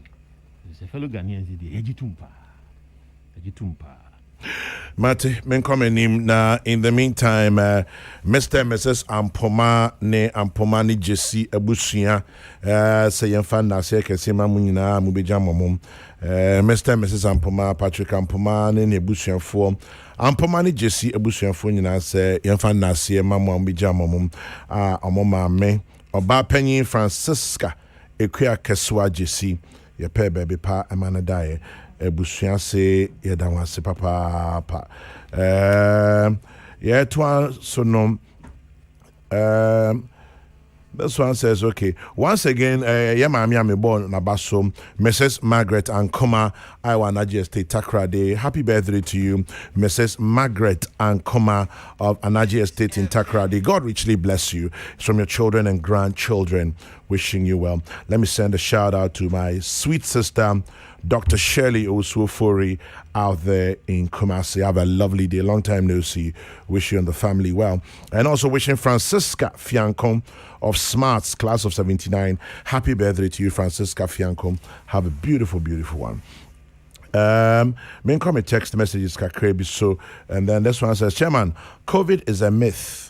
Speaker 4: se fellow Ghanaians de egitumpa
Speaker 1: Mate, men come him na in the meantime Mr. and Mrs. Ampoma ni Jesse Abusia say yemfa na se kese ma munyina mu beja momom Mr. and Mrs. Ampoma Patrick Ampoma ne Abusiafo Ampoma ni Jesse Abusiafo nyina se yemfa na se ma mu beja momom omoma me oba panyin Francisca Ekua Keswa Jesse ye pe baby pa amanadaye Ebusuan se yedawase papa so no this one says okay once again mami amebo na baso Mrs. Margaret Ankoma Anaji Estate Takrade. Happy birthday to you Mrs. Margaret Ankoma of Anaji Estate in Takrade. God richly bless you. It's from your children and grandchildren, wishing you well. Let me send a shout out to my sweet sister Dr. Shirley Osuofori out there in Kumasi. Have a lovely day. Long time no see. Wish you and the family well. And also wishing Francisca Fiancom of Smarts, class of 79. Happy birthday to you, Francisca Fiancom. Have a beautiful, beautiful one. Main comment text messages kakrebi so, and then this one says, Chairman, COVID is a myth.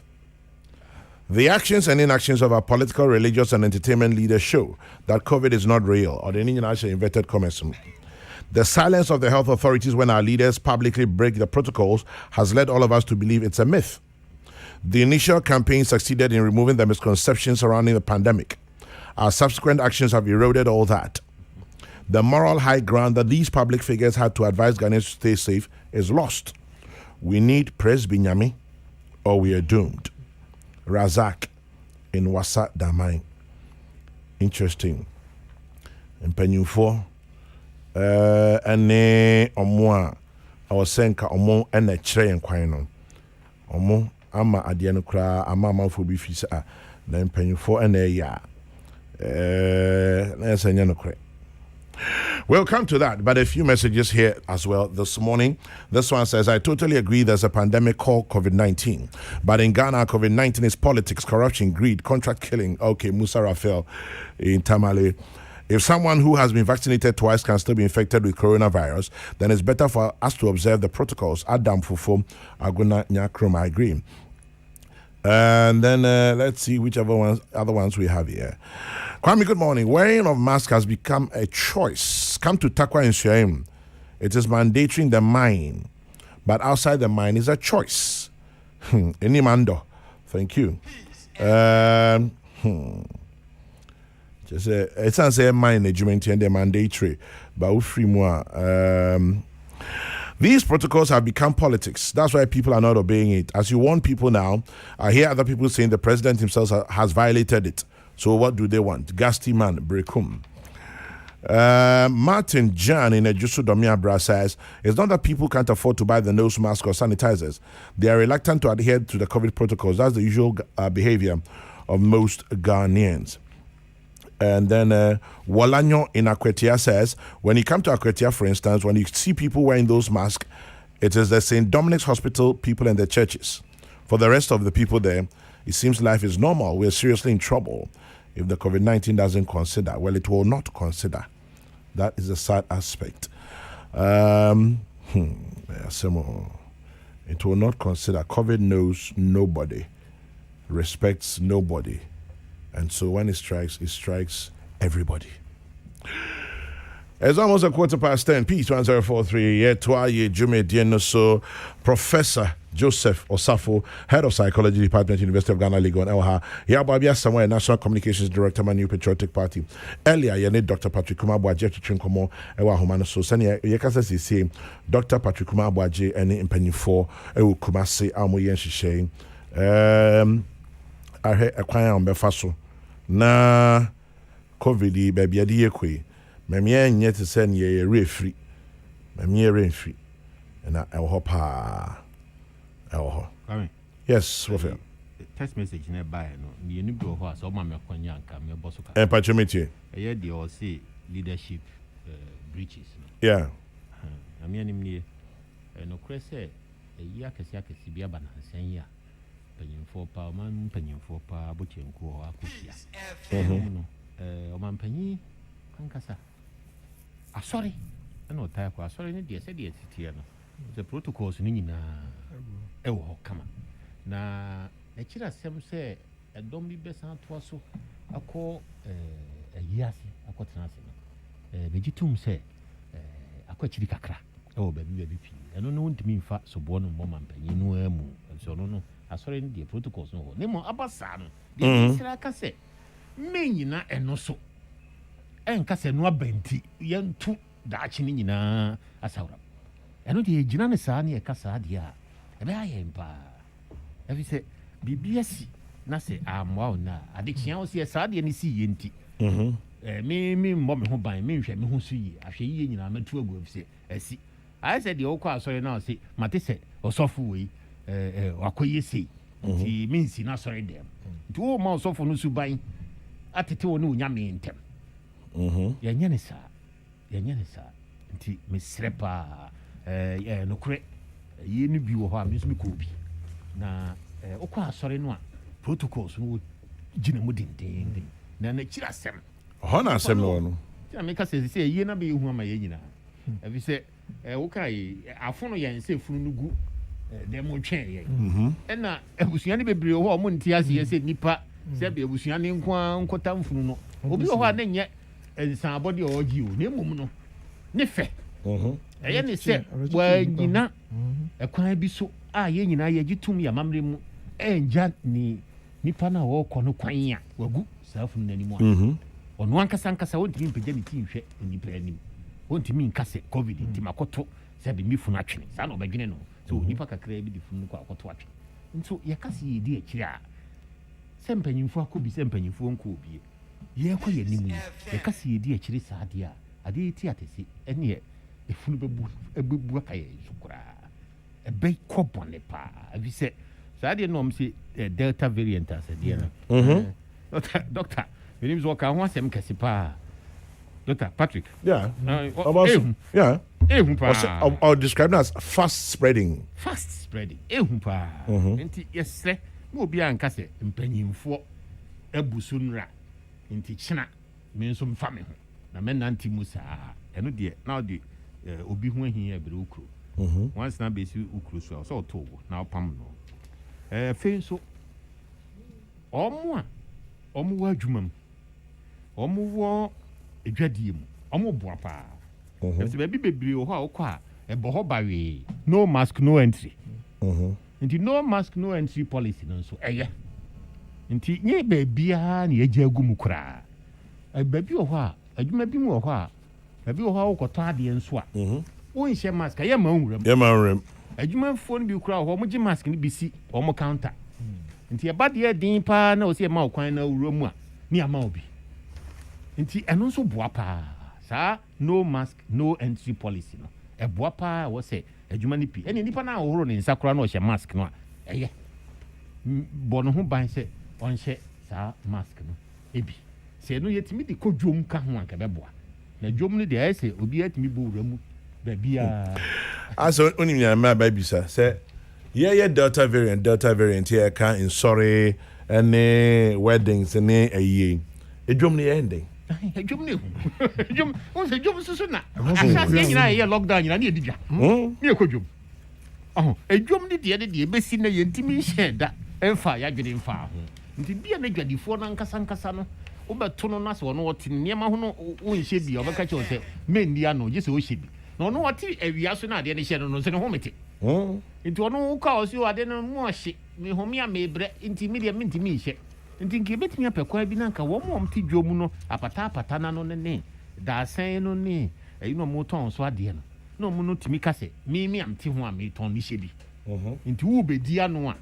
Speaker 1: The actions and inactions of our political, religious, and entertainment leaders show that COVID is not real, or the international inverted commerce. The silence of the health authorities when our leaders publicly break the protocols has led all of us to believe it's a myth. The initial campaign succeeded in removing the misconceptions surrounding the pandemic. Our subsequent actions have eroded all that. The moral high ground that these public figures had to advise Ghanaians to stay safe is lost. We need Pres Binyami or we are doomed. Razak in Wasa Damai. Interesting. Mpenyufo ane omo a osenka omo ene kyerɛ nkwan no. Omo ama ade no kra ama amanfo bi fi sa na mpenyufo ene ya na esenya no kra. We'll come to that, but a few messages here as well this morning. This one says, I totally agree there's a pandemic called COVID-19. But in Ghana, COVID-19 is politics, corruption, greed, contract killing. Okay, Musa Raphael in Tamale. If someone who has been vaccinated twice can still be infected with coronavirus, then it's better for us to observe the protocols. Adam Fufo, Aguna Nyakrom, I agree. And then let's see which other ones we have here. Kwame, good morning. Wearing of mask has become a choice. Come to Takwa and Shuaim. It is mandatory in the mine, but outside the mine is a choice. Any mando. Thank you. Just it's not say mine management and the mandatory, but free more. These protocols have become politics. That's why people are not obeying it. As you warn people now, I hear other people saying the president himself has violated it. So what do they want? Gasti man, Brekum. Martin Jan in Ejusu Domiabra says, it's not that people can't afford to buy the nose mask or sanitizers. They are reluctant to adhere to the COVID protocols. That's the usual behavior of most Ghanaians. And then Walanyo in Akwetia says, when you come to Akwetia, for instance, when you see people wearing those masks, it is the St. Dominic's Hospital people and the churches. For the rest of the people there, it seems life is normal. We're seriously in trouble. If the COVID-19 doesn't consider, well, it will not consider. That is a sad aspect. It will not consider. COVID knows nobody, respects nobody. And so when it strikes everybody. It's almost 10:15. P1043. Yetwaye Jume Dienoso. Professor Joseph Osafo, Head of Psychology Department, University of Ghana, Legon, Elha. Yababia Samuel, National Communications Director, New Patriotic Party. Earlier, you need Dr. Patrick Kumabwaje to Chinkomo, Ewa Humano. So, Sanya, Yakasa say, Dr. Patrick Kumabwaje, and Impany 4, Ewu Kumasi, Amoyen Shishay. I heard a choir on Befaso. Na COVID, baby, a dear quay. Mammy, yet to send ye a refree. Mammy, a rain-free. And I'll hop. Yes, Raphael.
Speaker 4: Text message nearby. No, you need to go horse. Or Mamma Konyanka, my boss.
Speaker 1: And Patrimity.
Speaker 4: I heard you all say leadership breaches.
Speaker 1: Yeah.
Speaker 4: I mean, no cresse a Yakasiaka Sibiaban, saying, ya. Penny for power, man, penny for power, butcher and co. Oman penny, Kankasa. Ah, sorry. I know type was sorry, dear, said the Tiano. The protocols in come on. Na a chira sem say a don't be best out was so a call a yes, a quatransina. Vegetum say a quachicacra. Oh, baby, I don't know to mean fat so born on woman, penny no emu, and so no. I saw in the protocols no. Nemo Abasan, the Siraka say, Menina and no so. And Casanua Benti, young two Dachinina Asaura. I know the Jinanasani a Casadia. I am pa. Every say, BBS, Nase, I'm wow now. Addiction, I see a sad and see yenti. Me, mommy, who by me, who see, I see you, I'm a true good say. I see. I said the old car, sorry now, say, Matisse, or software, or could you see? He means he not sorry them. 2 months off on Nusubai at the 2 new yammy in tem. Yanyanisa, Miss Repa, no credit. Ye ni bi wo ha me so me ko bi na okwa sorry no protocols no gina mu dindindin na na kira asem
Speaker 1: ho na asem no
Speaker 4: ya me ka se ye na be hu ama ye nyina e se wo kai afono yen se funu no gu dem mo twen ye na abusua ne bebre ho mo nti ase ye se nipa se be abusua ne nkota mfunu no obi ho a na nye ensan abode o gi o na emum no ne fe eye ne se wa nyina ekwan bi so a ye nyina ye gitum ya mamre mu enja ni nipa na wo kɔ no kwan ya wagu safun nanimu ono ankasa wontimi mpagya ne tin hwɛ nipa anim wontimi nka sɛ covid nti makoto sɛ be mi funu atwene saa na obadwene no so nipa kakra bi di funu ko akoto atwene nso yɛka se yɛdi akyiri a sɛ mpanyimfo akɔbi sɛ mpanyimfo nkɔ obie yɛkɔ yɛ nimu yɛka se yɛdi akyiri saa deɛ a ade ti atese ɛne efunu bebu aka yɛ so koraa ɛbɛ kɔ bɔne paa abi sɛ saa deɛ no ɔm sɛ delta variant asɛ deɛ no doctor menim sɛ ɔka ho asɛm kɛse paa Dr. Patrick.
Speaker 1: Yeah. I'll describe it as fast spreading.
Speaker 4: Fast spreading. Nti yesre mo obi anka se mpanyimfo abusu nra nti kyena me nso mfa me ho na me nanti mu saa eno de na de obi ho ahia abere ukro once na be si ukro so so to na opam no fe nso omo wa adwuma mu omo wo edwadie mu omo boa pa se ba bi bebre ho a wokɔ a ebo ho bawe no mask no entry nti no mask no entry policy no so eye nti nye ba bia na yegya gu mu kura ba bi ho a adwuma bi mu ho a ba bi ho a wokɔtɔ ade nso a wo nhye mask ya ma nwuram adwuma fo no bi kura ho mo gye mask no bi si omo counter nti e ba de din pa na o se ma okwan na wuram a ni ama obi nti eno nso boa pa saa no mask no entry policy no e boa pa wo se adwuma ni pi ene nipa na ahoro ne nsakura na o hye mask no a eye bo no ho ban se on hye saa mask no ebi se no yetimi de kodwom ka ho anka beboa na dwom no de aye se obi atimi bo wuramu ba bia
Speaker 1: aso onim nya ma ba bisa se ye delta variant here can in sorry any weddings any aye edwom no ye ending
Speaker 4: edwom ne edwom on se edwom susu na asase nyina ye lockdown nyina na edidwa ne ekodwom edwom ne de besi na ye ntimi hye da emfa ya dwene mfa ho nti bia na dwadifo na nkasa no obeto no na se wono wote niema ho no wo nhye bia obeka che wo se mendi ano je se wo hye bi na ono wote awia so na de ne hye no se ne ho mete nti ono ka o se o ade no mo hye me homi a mebre nti media mentimi hye nti nke betimi apekwa bi na nka wo mo mti dwom no apata na no ne da san no ne eyi no mo ton so ade no no mo no timi kase mi amti ho a me ton ni hye bi nti wo bedi ano a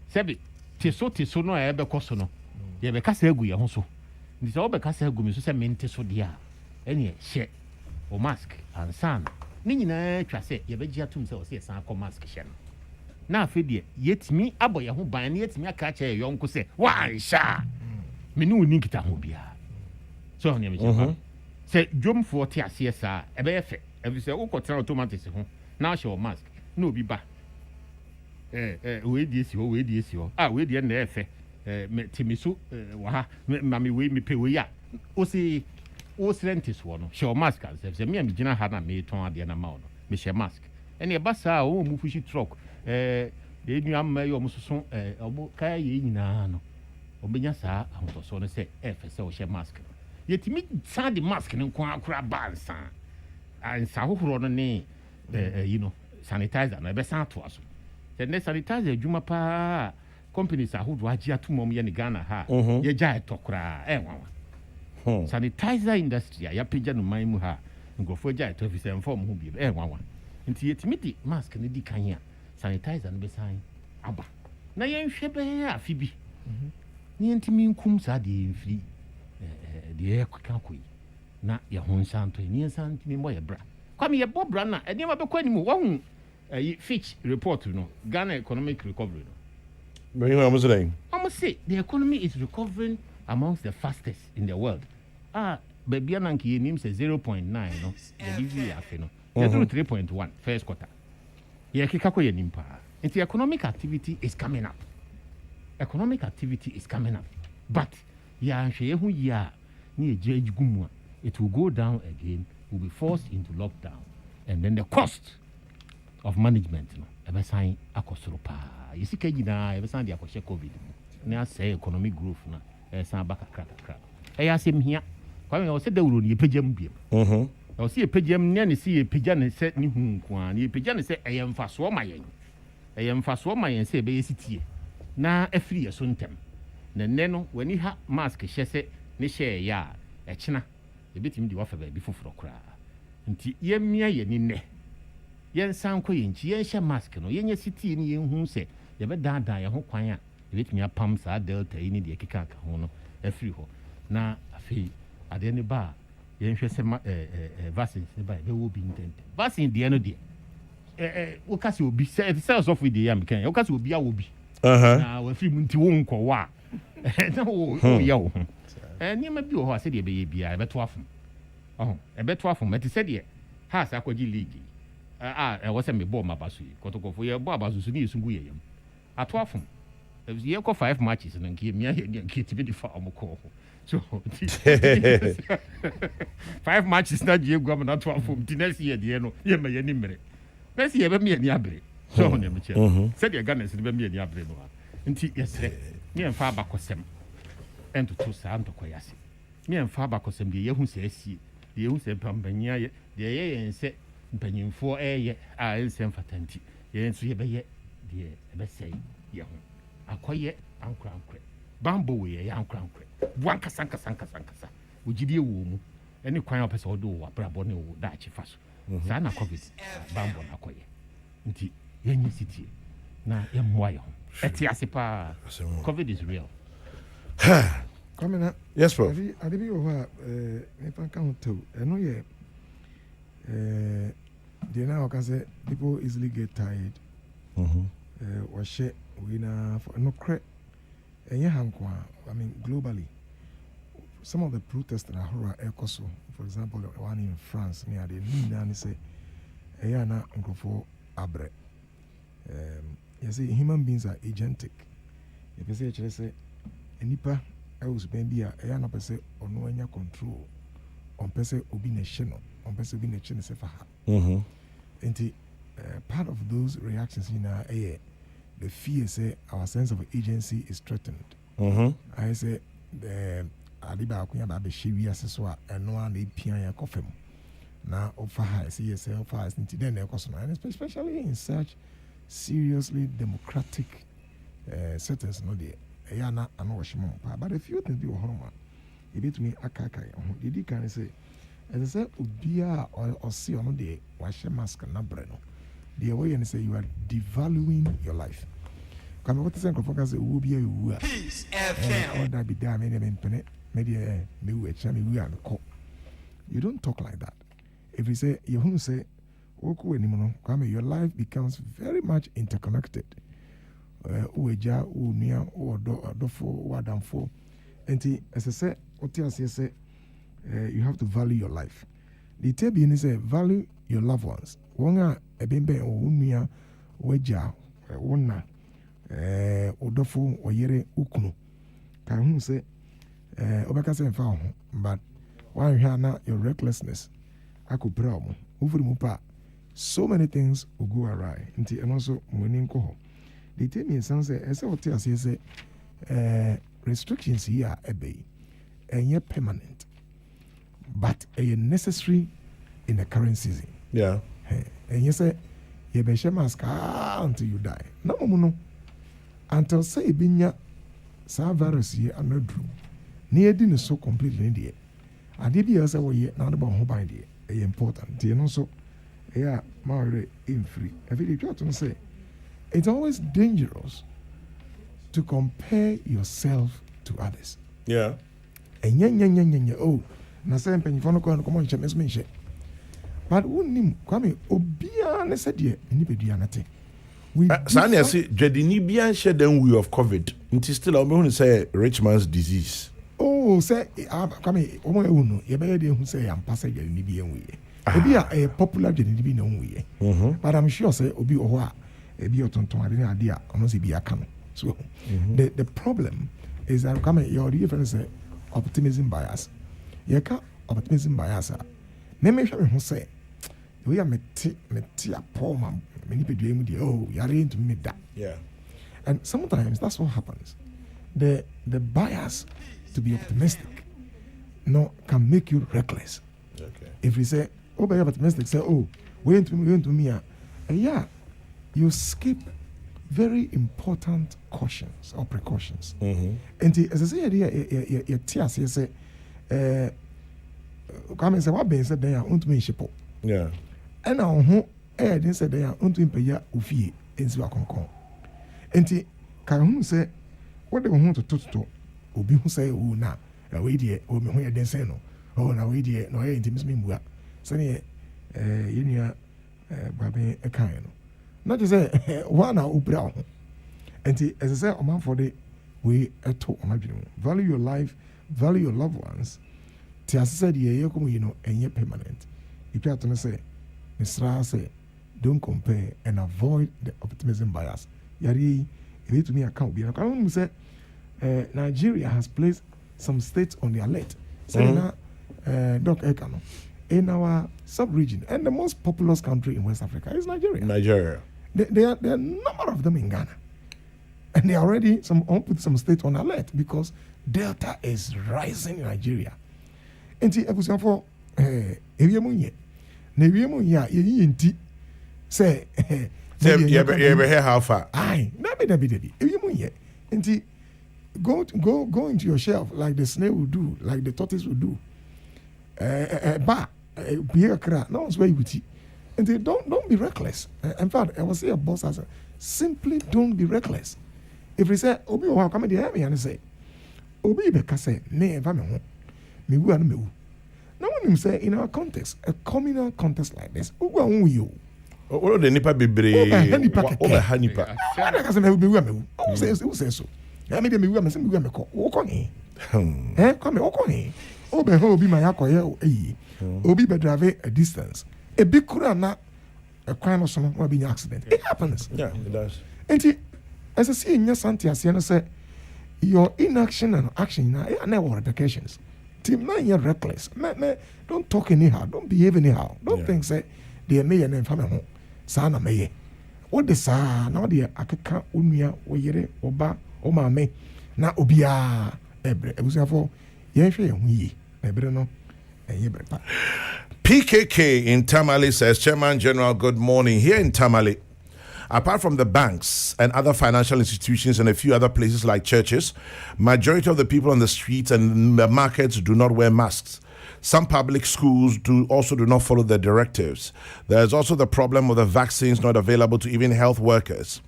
Speaker 4: sebe teso no e be koso no ye be kase agu ye ho so nti se wo be kase agu mi so se mente so de a ene hye o mask ansan ni nyina twa se ye be gia tum se o se san akọ mask hye no na afedie yetimi abọ ye ho ban na yetimi aka cha ye yonko se wansha me ni woni kita ho bia so ne me je se dwomfo te ase sa e be ye fe e se wo kotra automatic ho na hye o mask na obi ba we die si ho we die na efe me timiso wa ha ma me we me pe we ya o si o srentis wo no hye mask as se me am gina ha na me ton ade na ma wo no me hye mask ene ba sa o mu fushi truck de nu amma yo mususu obo kaya ye nyina no obenya sa ahotoso no se efe se o hye mask yetimi sa de mask ne nko akura bansa ansa hohoro no ne sanitizer na be san to aso the sanitizer adwuma pa companies ahodo agi atomom ye ne Ghana ha ye gya etokra wawa sanitizer industry ya pagya no man mu ha ngofo gya eto fi se mfom ho bi wawa nti yetimi di mask ne di kan ya sanitizer no be san aba na ye nhwe be afi bi ni ntimi nkum sa de mfiri de ye kakoi na ye ho nsanto ni nsantimi mo ye bra kwame ye bobra na ede ma be kwani mu wo hu Fitch report no Ghana economic recovery
Speaker 1: no. But I'm saying
Speaker 4: the economy is recovering amongst the fastest in the world. Baby ananki nim say 0.9 no. The year afi no. They do 3.1 first quarter. Ye kika ko ye nimpa. Nti economic activity is coming up. But ya hwe hu ya na eje gumu it will go down again. We'll be forced into lockdown and then the cost of management no ebe san akosoro pa yesika gina ebe san de akoshe covid na say economic growth na san baka krakra ya sem hia kwa me o se dawuro ni pejam biem o se pejam ne se peja ne se ni hu nko ne peja ne se eyemfaso ma yen se ebe yesitie na afiri yeso ntem na ne no wani ha mask hye se ne hye ya echina ebetimi di wafa ba bi foforo kra nti yemia ye ni ne yen san ko yenchi yen hye mask no yen city ni yen hu se ye be dan ye ho kwan a ebetimi apam sa delta yi ni de keka ka ho no afiri ho na afi ade ne ba yen hwe se vaccine ne ba be wo bi intente vaccine de no de wo kasi obi se of we de yam kan wo kasi obi a wo bi na wa firi mu nti wo nkɔ wa na wo ya wo niema bi wo ho ase de be ye bia e be to afom ebe to afom eti se de ha sa kwaji league wo se me ball mabaso yi kotokofo ye ball abaso so ni yesungu ye yam ato afom ye ko 5 matches na nkie mia ye nkie ti be di fa omko so 5 matches na je gwa na to afom ti next year de no ye me ye ni mere next year be me ni abere so ho ne me che se de Ghana se be me ni abere no nti yesre me en fa abakosem ento to sa ntoko yase me en fa abakosem de ye hu se asie de hu se pambanya ye de ye yense mpanyimfo eye a ense mfatanti ye nso ye beye de ebe sei ye ho akoye ankrankre bambo we ye ankrankre wanka sanka ugidie wo mu eni kwan opese odo wo abrabo ne wo da achifa so sa na covid bambo na koye nti ye nyi city na ye mwa yo eti asepa covid is real.
Speaker 2: Coming up.
Speaker 1: Yes, bro.
Speaker 2: I did over if I count to I know yeah. They now can say people easily get tired. Or shit we na for no credit. And yeah, I mean globally. Some of the protests that are Ecoso, for example, the one in France, near the Nina say, Ayana Uncle for Abre. You see, human beings are agentic. If you say, Nipa, I was maybe a Ayana Pese or no any control on Pese Obine Sheno, on Pese Obine Chen Sefaha. And part of those reactions in our air, the fear say our sense of agency is threatened. I say, the Adiba Kuya Baby Shivi Assessor and no one Pia Coffee. Now, offer her, see yourself as into then, especially in such seriously democratic settings, no dear. Ayana and Washimon. But a few things be home. It bit me a caca. Did you can say, as I said, Ubia or see on the wash mask and breno. The way and say you are devaluing your life. Come what is the focus? Will be a
Speaker 3: Peace FM.
Speaker 2: All that be damn in penny, maybe a new chami we are call. You don't talk like that. If you say, you won't say, Oku anymore, come your life becomes very much interconnected. Ueja, Unia, or Dofo, Wadamfo. And as I said, Otias say, you have to value your life. The Tabian is value your loved ones. Wonga, Ebembe, or Unia, Weja, Wona, Odofo, or Yere Ukunu. Can say, Obaka say, but why now your recklessness? I could problem. Mupa. So many things will go awry. And also, winning coho. The thing is, as I was say, restrictions here are and yet permanent, but necessary in the current season.
Speaker 1: Yeah.
Speaker 2: And you say, you be share mask until you die. No. Until say binya sa virus here are not true. Near dinner so completely in the air. I did hear say we not about home by the important. And also, yeah, Maori in free. Every day to say. It's always dangerous to compare yourself to others.
Speaker 1: Yeah.
Speaker 2: And oh, na say penny for no come on chemes me. But unim kwame obia na said ye ni bedua nate. We
Speaker 1: Sanya say Jedini bian share them way of COVID. It is still I'm going to say rich man's disease.
Speaker 2: Oh, say kwame omo unu ye be dey hu say am pass Jedini bian way. Obi a popular Jedini bi na hu way. But I'm sure say obi o ho so the problem is that your difference is optimism bias. You can't optimism bias. Let who say we are a poor man. Many people oh, you are into me that.
Speaker 1: Yeah.
Speaker 2: And sometimes that's what happens. The bias to be optimistic can make you reckless.
Speaker 1: Okay.
Speaker 2: If you say, oh, but you're optimistic, say, oh, wait to me, yeah. You skip very important cautions or precautions. And as I say, you say, come and say what being said there unto me ship.
Speaker 1: Yeah.
Speaker 2: And now who didn't say there unto him pay ufi into a concon. Enti can say what they want to obi who say oh na we dear o me ho ye den say no oh na we dear no ye intimis me mua say yenia babe e kan no not to say one na upra ho enti as I say o man for the we eto o madwene value your life, value your loved ones. Ti as said ye come you know enye permanent. If you have to say Mr. say don't compare and avoid the optimism bias. Yari it to me account be I say Nigeria has placed some states on the alert. Saying Doc Ekano in our sub-region and the most populous country in West Africa is Nigeria. There are a number of them in Ghana. And they already put some states on alert because Delta is rising in Nigeria. And the episode for Eviamuye. Neviamuya, Yinti say,
Speaker 1: you ever hear how far?
Speaker 2: Aye, Nabi, Eviamuye. And the go into your shelf like the snail will do, like the tortoise will do. Beer crack, no one's way with you. And they don't be reckless. In fact, I will say a boss as simply don't be reckless. If we say, Obi will come and hear me and say, Obi Beka say, nay, if I'm home, me woo and me woo. Now, when you say in our context, a communal context like this, who go on you?
Speaker 1: Oh, the nipa be brave. Oh,
Speaker 2: Hanipa. I can't say, me woo. Who says so? I mean, me woo, me say, me woo, walk on him. Come walk on him. Oh, be ho, be my acquire, Obi be drive a distance. A big kurana, a crime or something will be an accident. It happens.
Speaker 1: Yeah, it does.
Speaker 2: And as I see in your Santia, Siena say, your inaction and action are never repercussions. Team, now you're reckless. Don't talk anyhow. Don't behave anyhow. Don't think, say, they may and family home. Sana may. What the sa, now the Akaka, Umia, Oyere, Oba, Oma me. Na Obia, Ebre, it was for Yeshe, we, Ebreno, and Yebre.
Speaker 1: PKK in Tamale says, Chairman General, good morning. Here in Tamale, apart from the banks and other financial institutions and a few other places like churches, majority of the people on the streets and the markets do not wear masks. Some public schools also do not follow the directives. There is also the problem of the vaccines not available to even health workers.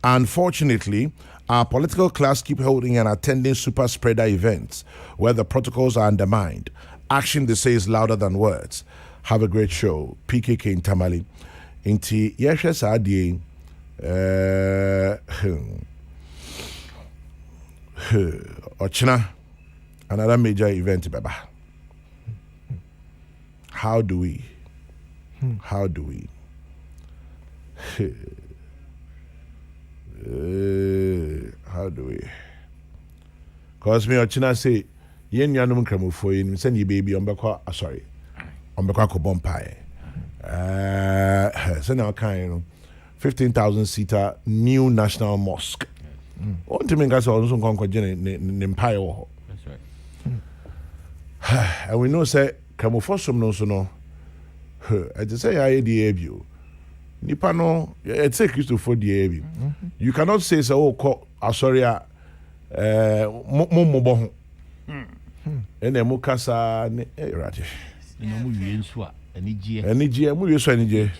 Speaker 1: Unfortunately, our political class keep holding and attending super spreader events where the protocols are undermined. Action, they say, is louder than words. Have a great show. PKK in Tamale. Inti yeshes adie Ochina, another major event, Baba. How do we? Because me Ochina say, yen yanum kremu for you, send you baby on Baka, sorry, on Baka Bompai. So now kind 15,000 seater new national mosque. On to make us also conquer in Empire.
Speaker 4: That's
Speaker 1: right. And we know say come for some no so no. I just say I view. Nipa no it's a Christo for the You cannot say so sorry mo and then mukasa ne erate.
Speaker 4: No mu wi nso a
Speaker 1: ani gie mu wi so ani gie.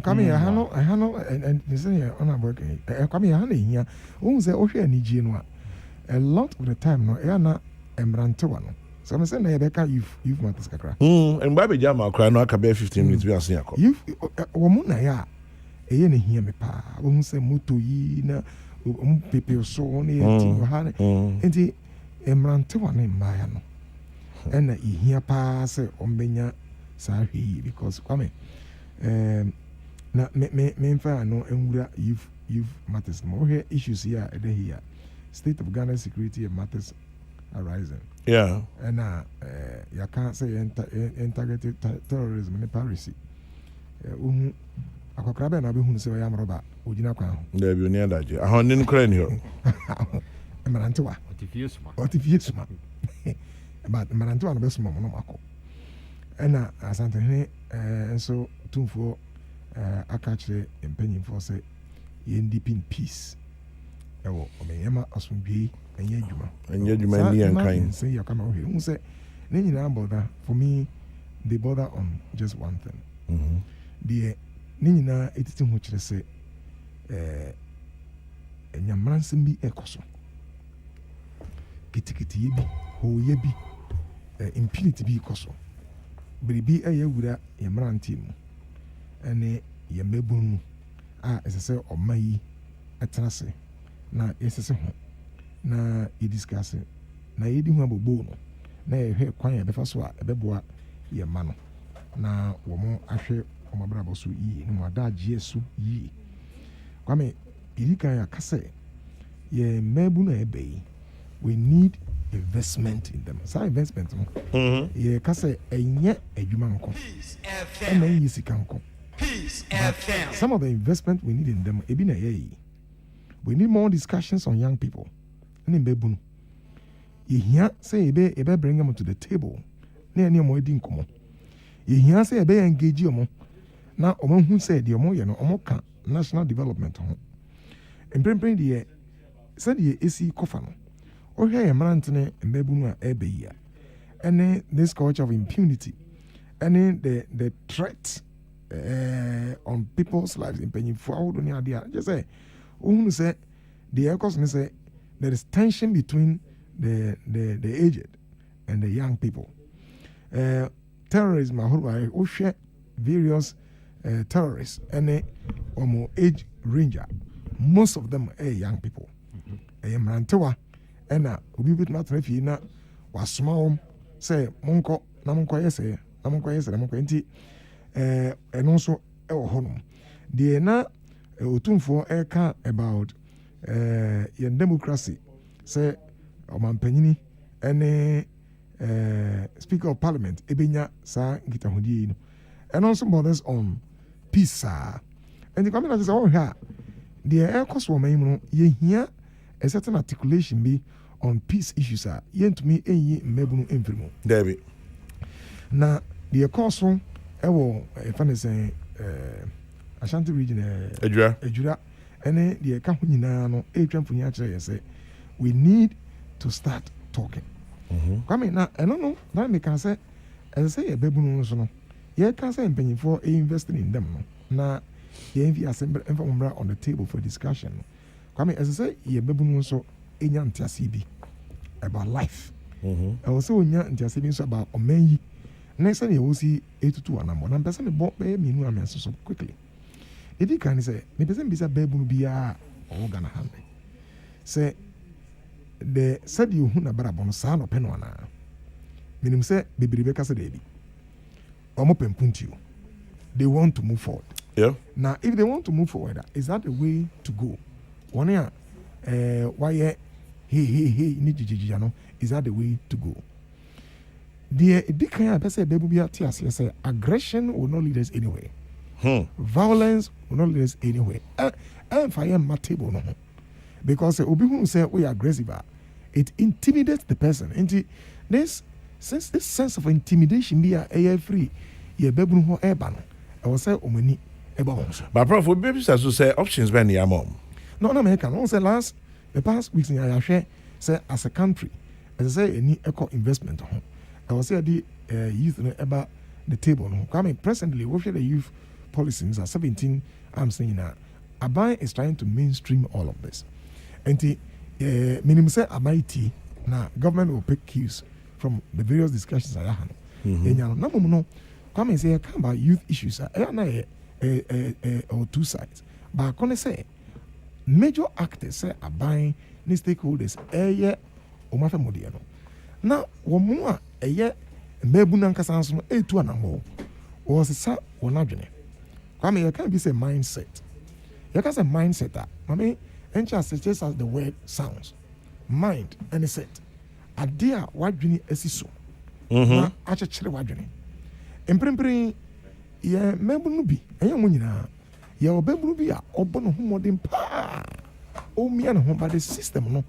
Speaker 2: Come here, and listen, on a work. Come here, who say, oh, any gene. A lot of the time, no, Anna and Brantuano. So I'm saying, Rebecca, you've matters.
Speaker 1: And Baby Jama, cry no, I can bear 15 minutes. We are seeing
Speaker 2: you've woman, I ain't hear me, pa. Won't say Mutu Yina, people so on it, and the Embrantuan in Mayano. And he hear pass on Benya Sahi because come na me fa no enwura you've matters more here issues here here state of Ghana security matters arising and you can't say integrated terrorism in Paris akwakrabe na be hunu se ya mroba ogina kwa ho
Speaker 1: there be near that ahon nin kran here
Speaker 2: marantewa otifiesuma but marantewa no be suma mo no mako ena asante he so tumfo akachre empanyimfo se yendip in peace ewo omeyema asumbi enye adwuma
Speaker 1: ni ankan
Speaker 2: say yakama ho hu se For me, they bother on just one thing. The Nina, it is much to say, Yamranson be ecoso. Kitikiti yebi, ho yebi, impunity be coso. But be a year with a Yamran team. And Yamebun, as I say, or my atrase. Na yes, na you discuss it. Na you didn't have a bone. Na you hear quiet the first one, a beboa, ye mano. Na woman, I share on my brother so ye, no my dad, Jesu ye. Kwame, Irika Kase, ye mebuna ebay. We need investment in them. Sa investment, ye Kase, a yet a human con. And then you see can come. Some of the investment we need in them, ebina ye. We need more discussions on young people. You hear say ebe bring them to the table. Ne mo edi nkomo. You hear say ebe engage omo. Na omo hu say de omo ye no omo ka national development ho. Emprempren de say de esi kofa no. O hwe ye marantene mbebunu a ebe ya. And this culture of impunity and the threat on people's lives in penny for just say who say the echoes say there is tension between the aged and the young people. Terrorism, I share various terrorists and age ranger. Most of them are young people. Mrantewa and ubi bit matrefi na was small say monko namonko yese namonko enti and also honum. The na otumfo eka about yen democracy say omanpanyini ene speaker of parliament ebenya sa ngitahudi no and also bothers on peace and the community say oh here the air cost woman no ye here a certain articulation be on peace issues yen to me enyi mmebunu emfirimo
Speaker 1: David
Speaker 2: na the cost so ewo fan say Ashanti region Ejura and the account no say we need to start talking. Come now, I don't know. Now me can say, as I say, a baby no. You can say penny for investing in them. Now, you assemble on the table for discussion. Come as I say, you baby no so in CB about life. I also in CB so about Omeyi. Next time you will see 8 to 1 number. I'm person bought me no so quickly. If you can say, me person bisa baby be a organ hand. Say the said you huna barabon sa no penwana. Meaning say baby Rebecca said baby. Omo pempunti. They want to move forward.
Speaker 1: Yeah.
Speaker 2: Now if they want to move forward, is that the way to go? One year why he need no is that the way to go? The kind of say baby be say aggression will not lead us anywhere. Violence will not lead us anywhere. And fire my table no. Because obi who say we are aggressive, it intimidates the person. And this sense of intimidation be a free. Ye bebu ho eba no. I will say omani eba won.
Speaker 1: But prof, we baby say options be near mom.
Speaker 2: No, American. I say the past weeks in I share say as a country, as I say any eco investment home. I will say the youth about the table. Coming presently, we share the youth policies are 17. I'm saying now, Abai is trying to mainstream all of this. And the minimum say Abai now government will pick cues from the various discussions I had. No, come and say come about youth issues. Or two sides, but I can say major actors say Abai ni stakeholders. Omafe modiano. Now, one more a year, Mebuna Casanso, a 2 and more, was a sa or not. Come here, can't be say mindset. You can say mindset that, Mammy, and just as the word sounds. Mind and a set. A dear white journey as so. Actually, white journey. And Primpri, ye Mebunubi, and young Munina, your Bebubia, or Bono Humodin Pa. Oh, me and home by the system, no.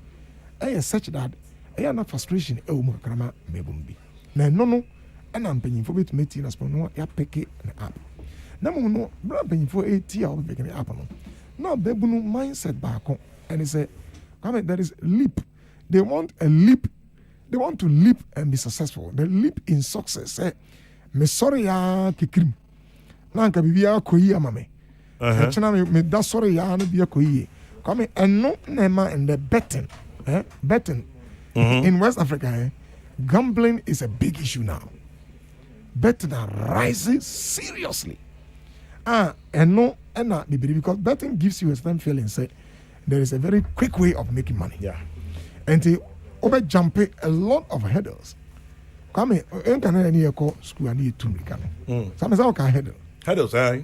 Speaker 2: I am such that. I am not frustration. Krama mebumbi. No, and I'm paying for it to make us no ya pick it up. No, I'm paying for 80 hours making it happen. Now, Bebunu mindset back on and they say, come there is leap. They want a leap they want to leap and be successful. They leap in success. Me sorry ya kikrim. Nanka bibia koyi amame. Chana me da sorry ya no bia koyi. Come and no nema and the betting. Betting in West Africa, gambling is a big issue now. Betting are rising seriously. And no, and not because betting gives you a certain feeling. Say there is a very quick way of making money.
Speaker 1: Yeah.
Speaker 2: And they over jump a lot of hurdles. Come in, can any call school and need to become. Some is our hurdle.
Speaker 1: Hurdles, eh?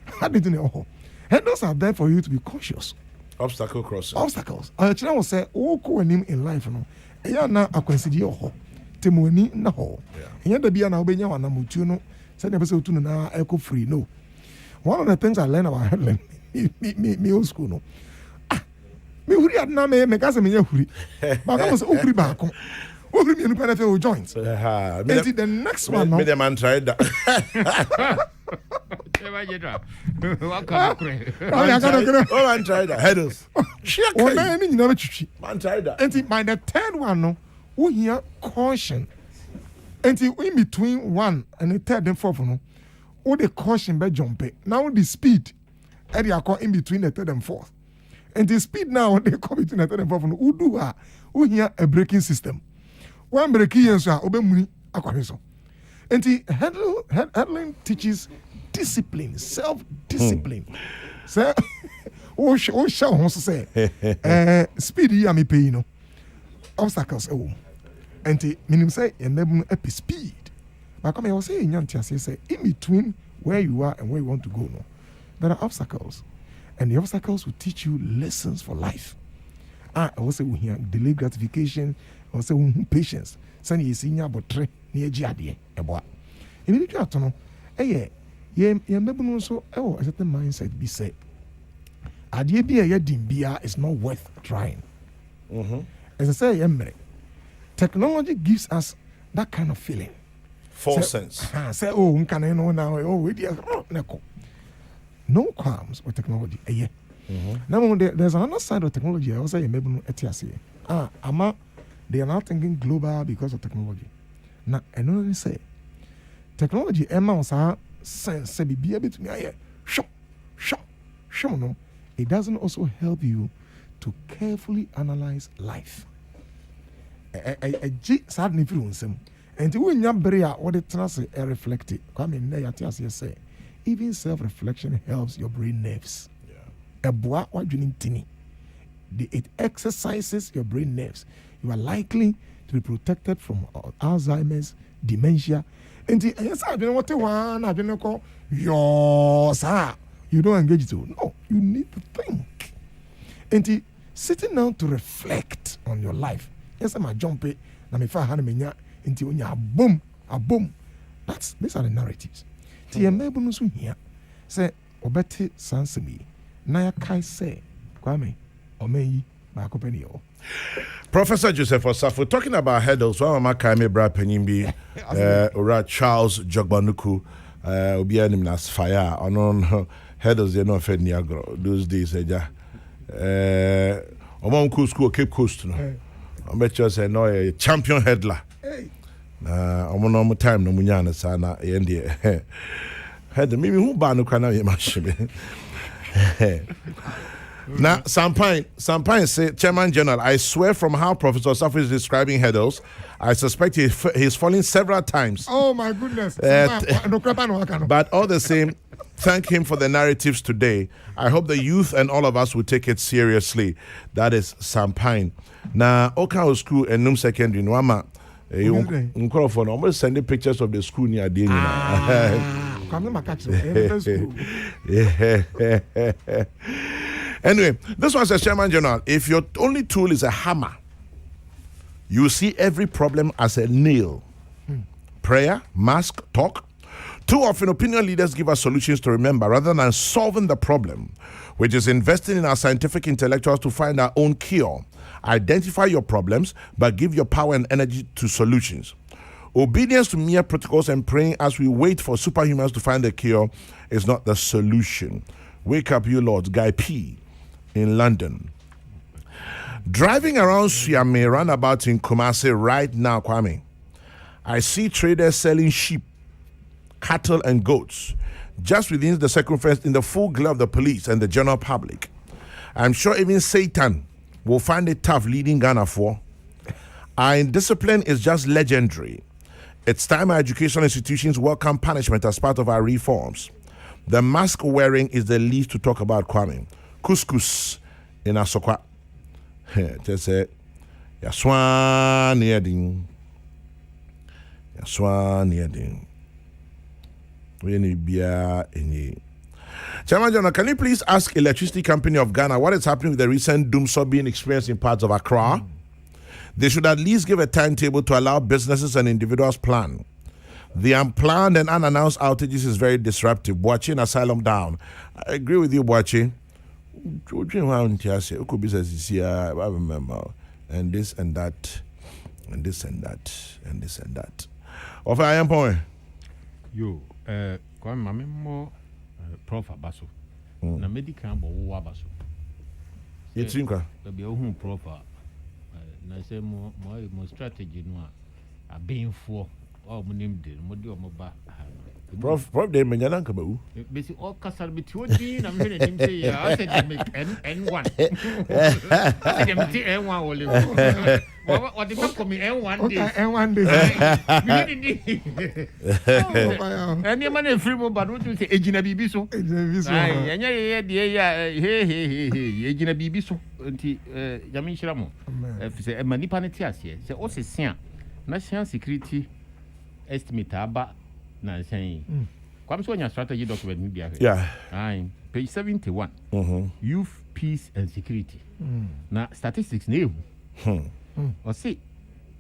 Speaker 2: How did you know? Hurdles are there for you to be cautious.
Speaker 1: Obstacle crossing.
Speaker 2: Obstacles. I will say, oh, go in life, no. Yeah, now I consider your Timoni na ho. And yet the be an Albania and Namutuno, said the episode to now echo free. No. One of the things I learned about hurdling, me old school, no. Me hurry at na me cause me hurry. But I was hurry back. Hurry me no benefit joints. The next one, no.
Speaker 1: Me the man tried that. Man tried that. Hurdles. Man tried that.
Speaker 2: And by the third one, no, we hear caution. And in between one and the third and fourth, no, all the caution by jumping. Now the speed, and they are in between the third and fourth. And the speed now they come between the third and fourth. Who do who hear a braking system? One braking is obey akwahiso. And the handling teaches discipline, self-discipline. So, oh, shall also say, speed ya me pay no obstacles. Oh, and the minimum say and never epi speed. But come I was saying, Yantia say in between where you are and where you want to go, no, there are obstacles. And the obstacles will teach you lessons for life. I was saying here delayed gratification, I was saying patience. Send you senior but tre near Giadi. If you know, so a certain mindset be said. Idea be a dimbia is not worth trying. As I say, technology gives us that kind of feeling.
Speaker 1: False sense.
Speaker 2: Say, oh, can I know now? Oh, no qualms with technology. Now, there's another side of technology. I also maybe they are not thinking global because of technology. Now, another say, technology, Emma sense, be able to me. No. It doesn't also help you to carefully analyze life. A sad influence. And when you're very what it translates reflect it. Come in there, say. Even self-reflection helps your brain nerves. A bois what you need it exercises your brain nerves. You are likely to be protected from Alzheimer's, dementia. And yes, I don't know what one. I don't know call yours. You don't engage it. No, you need to think. And sitting down to reflect on your life. Yes, I'm a jumpy. Na me fa hand me into a boom. These are the narratives. Ti emebe no so hia. Say obeti sansemi. Na ya kai say kwame omeyi ba ko pani o.
Speaker 1: Professor Joseph Osafo talking about hurdles. One of my kaime bra penyimbi ora Charles Jogbanuku obi anim nas fire on hurdles they no fed niagro those days eja omon school Cape Coast no. I'm bet you say no a champion hurdler. Na omon time no munya na sana yende head me who ba no kana ye machine. Now, Sampine say, Chairman General, I swear from how Professor Osafo is describing hurdles, I suspect he's fallen several times.
Speaker 2: Oh, my goodness.
Speaker 1: But all the same, thank him for the narratives today. I hope the youth and all of us will take it seriously. That is Sampine. Now, Okao School and Num Secondary, Nwama, I'm almost sending pictures of the school near the Anyway, this one says, Chairman General, if your only tool is a hammer, you see every problem as a nail. Prayer, mask, talk. Too often, opinion leaders give us solutions to remember rather than solving the problem, which is investing in our scientific intellectuals to find our own cure. Identify your problems, but give your power and energy to solutions. Obedience to mere protocols and praying as we wait for superhumans to find a cure is not the solution. Wake up, you lords. Guy P. in London. Driving around Siame roundabout in Kumasi right now, Kwame, I see traders selling sheep, cattle, and goats just within the circumference in the full glare of the police and the general public. I'm sure even Satan will find it tough leading Ghana for. Our indiscipline is just legendary. It's time our educational institutions welcome punishment as part of our reforms. The mask wearing is the least to talk about, Kwame. Couscous in Asokwa. Just say, Yaswan Yedin. Yaswan Yedin. We need beer in ye. Chairman General, can you please ask Electricity Company of Ghana what is happening with the recent doomsday being experienced in parts of Accra? They should at least give a timetable to allow businesses and individuals plan. The unplanned and unannounced outages is very disruptive. Watching asylum down. I agree with you, Watching. Could be I remember. And this and that. And this and that. And this and that. Of I am point.
Speaker 4: Yo, kwa mame mo prof abaso. Na medical bo wo abaso.
Speaker 1: Yetinka.
Speaker 4: Be ohun prof na say mo strategy no a benfo o mo nim de mo de o mo ba.
Speaker 1: Prof de menyana nka bawu.
Speaker 4: Be si all kasar be ti odi na me nim say ya I said N1. I said me N1 ole. What the come me N1 day.
Speaker 2: N1 day.
Speaker 4: Any man free mo but what you say ejina bibi so. Ai enya ye de ya he ejina bibi so. Nti yami nshira mo. Say manipa ne ti ase. Say o se sia national security estimate aba na saying kwam so nya strategy document ni bia.
Speaker 1: Yeah.
Speaker 4: Ai page 71. Youth, peace and security. Na statistics na or say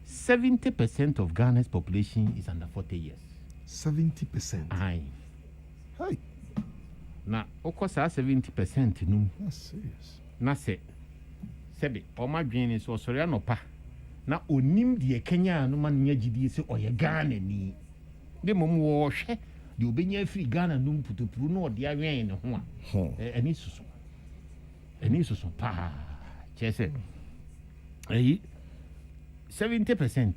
Speaker 4: 70% of Ghana's population is under 40 years.
Speaker 2: 70%.
Speaker 4: Aye.
Speaker 2: Hey.
Speaker 4: Na okosa 70% num.
Speaker 2: That's serious.
Speaker 4: Na se sebe o ma dwen so sori anopa. Na onim de Kenya no man nya gidie se oye Ghana ni. De mom wo hwe de obenya afiri Ghana num putopuru no ode awen ne ho a. Ani susu. Ani susu pa. Chese. Ayi 70%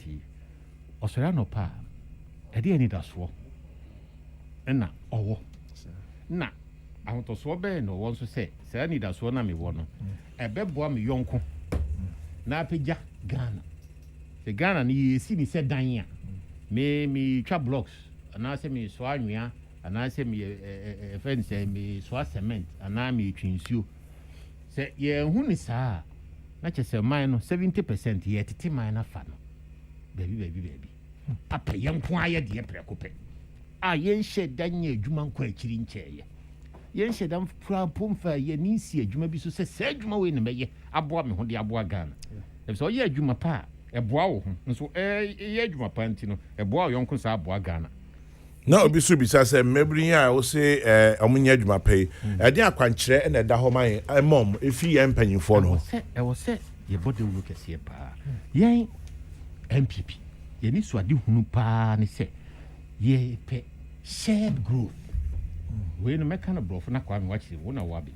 Speaker 4: osori anopa. Ede ani daso. Na owo. Na ahotoso be no won so se ani daso na me wo no. Ebeboa me yonko. Na apegya Ghana. Se Ghana ni yesi ni se dan ya. Me twa blocks. Ana se me so anwea, ana se me fence me so cement, ana me twinsuo. Se ye hu ni saa. Na chese man no 70% ye tete man na fa no. Baby. Papa yanko aye de prekope. A yen hye dan ye adwuma nko akiri nkyeye. Yen hye dan pomfa ye ni si adwuma bi so se adwuma we ne meye aboa me ho de aboa Ghana. E so ye adwuma pa eboa wo ho. Nso ye adwuma pa nti no eboa yonko sa aboa Ghana.
Speaker 1: Na obi so bi say mebrin a wo say omunya adwuma pa e de akwankyere na da ho man mom efi ye mpanyimfo no.
Speaker 4: E wo se ye body wo kese pa. Yen MPP ye ni so ade hunu pa ne se ye pe shared growth. We no make na bro na kwa me wachi wo na wabi.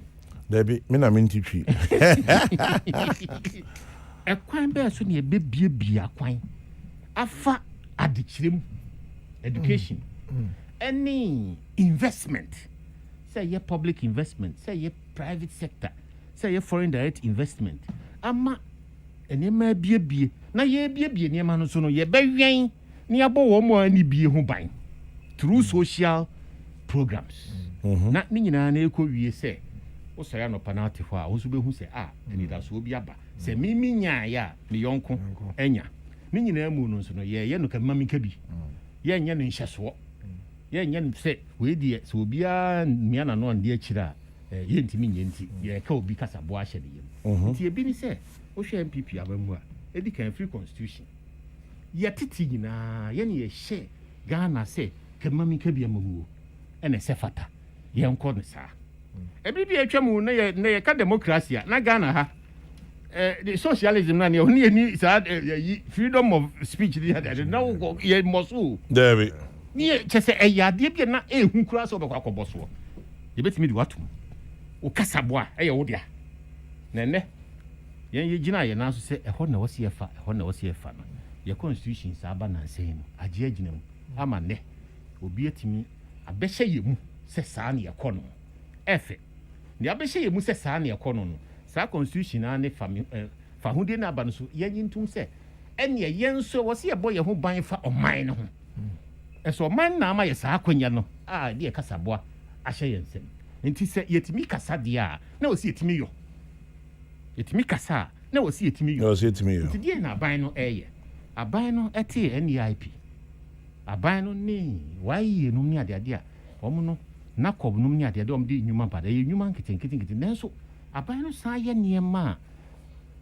Speaker 1: Debi me na mentitwi.
Speaker 4: Ekwan be so ne bebie akwan. Afa adikirem education. Any investment. Say ye public investment, say ye private sector, say ye foreign direct investment. Ama enema bie na ye bie niema no so no ye bewen ni abo wo mo ani bie ho ban through social programs. Na ni nyina na ekowie se wo sare no penalty ho a wo so behu se ani da so obi aba se mimi nya ya me yonko enya ni nyina mu no so no ye no ka mami ka bi ye nya no nhyeso ye nya no se we die se obi a mia na no ande akira ye ntimi nyenti ye ka obi kasa bo ahye de yem nti ebi ni se wo hwe MPP abamu a edi kan free constitution ye titi nyina ye ne ye hye Ghana se ka mami ka bi amawu ene se fata ye nko ne sa ebi bi atwamu na ye ka democracy na Ghana ha the socialism na ne oni ni sa freedom of speech dey na wo ye mosu
Speaker 1: David
Speaker 4: ni chese eyade bi na ehun kura so bekwa koboso ye betimi di watum o kasabo a ye wo dia na ne yen ye gina ye na so se ehɔ na wɔse efa ehɔ na wɔse efa no ye constitution sa aba na nsɛn mu agye agina mu ama ne obi atimi abɛhyɛ ye mu se saa ne yɛkɔ no efe ne abɛhyɛ ye mu se saa ne yɛkɔ no no saa constitution na ne fa hude na aba no so yen ntum se ene yen so wɔse ye bɔ ye ho ban fa ɔman no ho eso ɔman na ama ye saa akwanya no de ye kasaboa ahyɛ ye nsɛm nti se yetimi kasa de a na wɔse yetimi yo yetimi kasa na wɔse yetimi yo nti de na aban no aban no ɛte NEIP aban no ne waye num ne ade a ɔmo no na kɔb num ne ade ɔmo de nnwuma bada ye nnwuma nketenkete nanso aban no saa yɛ nneɛma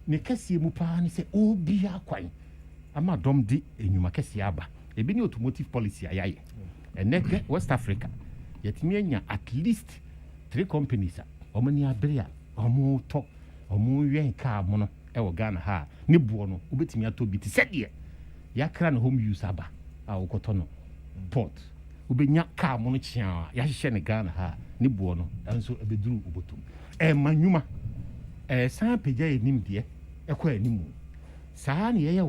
Speaker 4: ne kɛseɛ mu paa ne sɛ obi akwan ama dɔm de nnwuma kɛseɛ aba ebi ne automotive policy ayaye ɛnɛ West Africa yɛtumi anya at least 3 companies ɔmo ne abere a ɔmo tɔ ɔmo yɛn kaa mo no ɛwɔ Ghana ha ne boɔ no obetumi atɔ bi te sɛdeɛ yakra no home use aba a wokɔtɔ no port obenya kaa mo no kyia ya hyehyɛ ne Ghana ha ne boɔ no ɛnso ebeduru obotum manyuma san pagya enim deɛ ɛkɔ animu saa ne yɛyɛ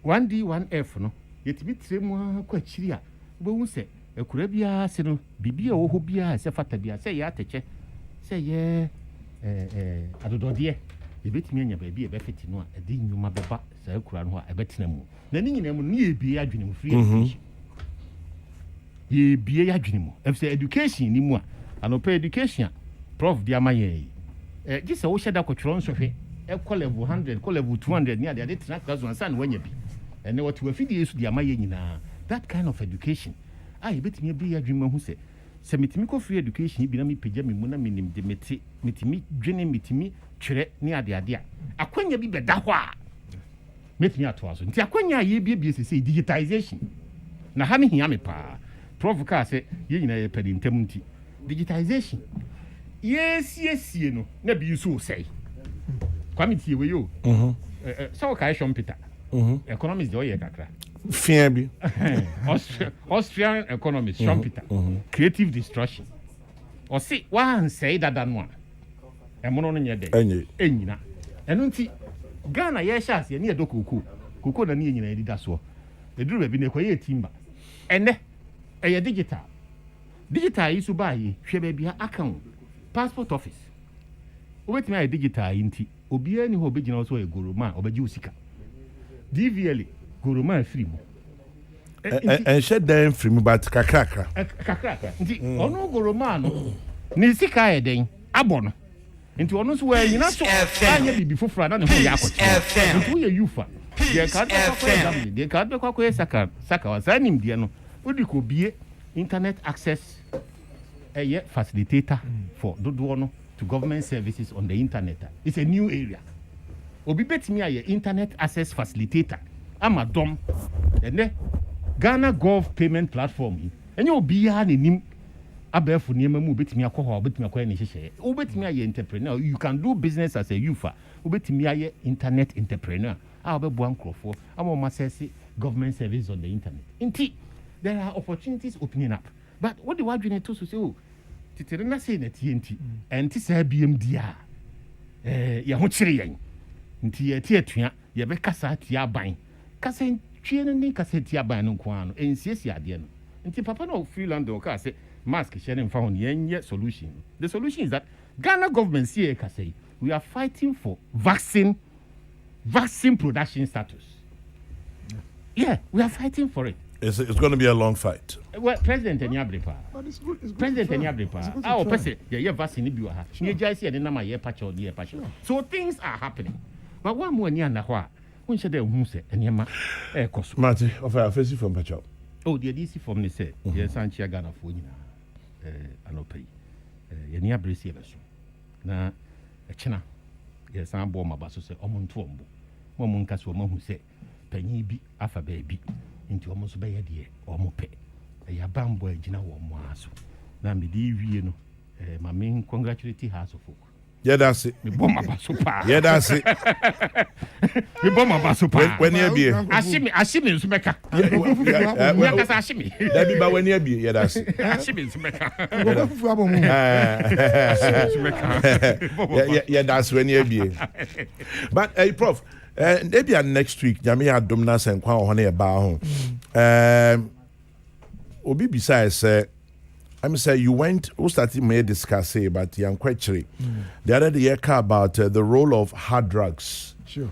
Speaker 4: 1D1F no yɛtumi tire mu akɔ akyiri a wobɛhu sɛ akura biara se no bibi a wɔhɔ biara sɛ fata biara sɛ yɛ atɛkyɛ sɛ yɛ adodɔdeɛ yɛbɛtumi anya baabi yɛbɛfiti no a ɛde nnwuma bɛba saa akura no a ɛbɛtena mu na ne nyinaa mu ne yɛbie adwene mu free education yɛbie adwene mu ɛfisɛ education ni mu a anɔpɛ education a prof de ama yɛ gye sɛ wohyɛ da kɔtwerɛ nsɔhwɛ ɛkɔ level 100 kɔ level 200 ne ade tena class one san wanya bi ɛne wɔte wafidie so de ama yɛ nyinaa that kind of education a yɛbɛtumi abie adwene mu hu sɛ metimi kɔ free education bi na me pagya me mu na menim de metimi dwene metimi twerɛ ne ade a akwanya bi bɛda hɔ a metimi atoa so nti akwanya a yɛbiebie sɛ digitization na ha ne hia me paa prof ka sɛ yɛ nyina yɛ pɛde ntam nti digitization yɛsiesie no na bi so sɛe kwame tie we yo sɛ wo kae Schumpeter economics de ɔyɛ kakra
Speaker 1: fia bi
Speaker 4: Austrian economist Schumpeter creative destruction o si wan say dada no a ɛmono no nyɛ dɛ ɛnyina ɛno nti Ghana yɛ hyɛ ase ne yɛ do Kokrokoo na ne yɛ nyina yɛ dida so eduru ba bi ne kɔ yɛ timba ɛnɛ ɛyɛ digital yi so ba yi hwɛ ba bia aka passport office obetimi ayɛ digital yi nti obiara ni hɔ obegyina so yɛ goroma obegye usika DVL goroma free mu
Speaker 1: ɛnhyɛ dan free mu but kakrakra
Speaker 4: nti ɔno goroma no ne sika yɛ den abɔ no nti ɔno so wɔ nyina so anya bibi foforo na ne ho yɛ akɔkyɛ nti wo yɛ yufa deɛ ka bɛkɔ yɛ saka wa saa nim deɛ no wodi kɔ bie internet access ɛyɛ facilitator for dodoɔ no to government services on the internet. It's a new area. Obi betimi aye internet access facilitator ama dom ene Ghana Gov payment platform enye obi ya ne nim abefo niam mu betimi akɔ betimi akɔ ne hyehyɛ obetimi aye entrepreneur. You can do business as a youth obetimi aye internet entrepreneur a obebo ankrofo ama o access government services on the internet. Inti there are opportunities opening up, but what do you to so say oh titere na say na TNT enti sa BMD a ye ho kyere yan nti ye tie atua ye be kasa tia ban kasa twie no ni kasa tia ban no nko ano ensiesie ade no nti papa no freeland o ka say mask sharing fa hon ye solution. The solution is that Ghana government see kasa we are fighting for vaccine production status. Yeah, we are fighting for it.
Speaker 1: It's going to be a long fight.
Speaker 4: Well, President Enyabrepa. President Enyabrepa. Our person, yeah, vaccine bi wa ha. Ni jai na ma ye patch or ye patch. So things are happening. But one more ni na hwa. Won she dey hu se enyama koso.
Speaker 1: Mate, of our face from patch.
Speaker 4: Oh, the DC from ni say, ye Sanchia Ghana fo nyina. Anopai. Ye ni abresi e beso. Na chena. Ye san bo ma ba so se omonto ombo. Mo mon kaso mo hu se panyi bi afa ba bi. Nti omo so bɛyɛ deɛ omo pɛ ya bambo agina wo mo aso na me di wie no ma me congratulate House of Folk
Speaker 1: Yeah, that's it.
Speaker 4: Me bomb my super.
Speaker 1: Yeah, that's it.
Speaker 4: Me bomb my super.
Speaker 1: When you be,
Speaker 4: Ashimi Sumeka. Ashimi.
Speaker 1: That be when you be. Yeah, that's it.
Speaker 4: Ashimi Sumeka.
Speaker 1: Yeah, that's when you be. But hey, Prof, maybe next week, Jamia Domnas and Kwan Honey about home. Obi besides I'm say you went. We started may discuss it, but I'm quite sure. The other day, about the role of hard drugs.
Speaker 2: Sure.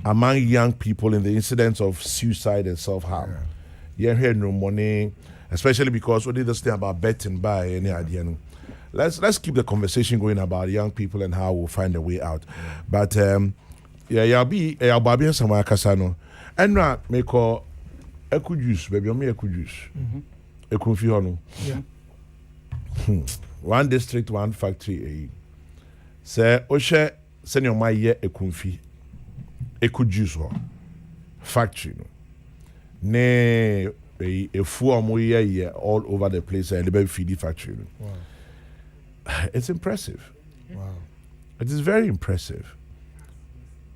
Speaker 1: Among young people in the incidents of suicide and self-harm. You hear no money, especially because we did this thing about betting by any idea. Let's keep the conversation going about young people and how we'll find a way out. But you'll be somewhere Casano. And now make call eku juice, baby. Me eku juice. Eku fionu.
Speaker 2: Yeah.
Speaker 1: One district, one factory. Say, Oshe, send your my year ekunfi. Eku juice factory. Ne a full year all over the place. A little feedy factory.
Speaker 2: Wow.
Speaker 1: It's impressive.
Speaker 2: Wow.
Speaker 1: It is very impressive.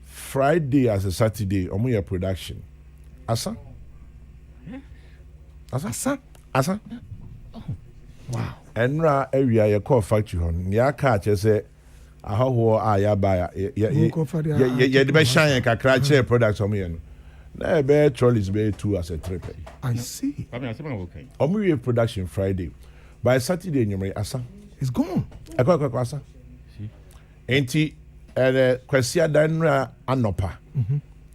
Speaker 1: Friday as a Saturday, omuya production. Asa?
Speaker 2: Wow.
Speaker 1: Enra area your call factory on. Ya catch say ahoho ya buy ya the best shine kakra che products omuya no. Na be trolleys be 2 as a trip.
Speaker 2: I see.
Speaker 4: Okay.
Speaker 1: Omuya production Friday. By Saturday nyumre asa.
Speaker 2: It's gone.
Speaker 1: Akwa asa.
Speaker 4: See.
Speaker 1: Enti kwasi adanra anopa.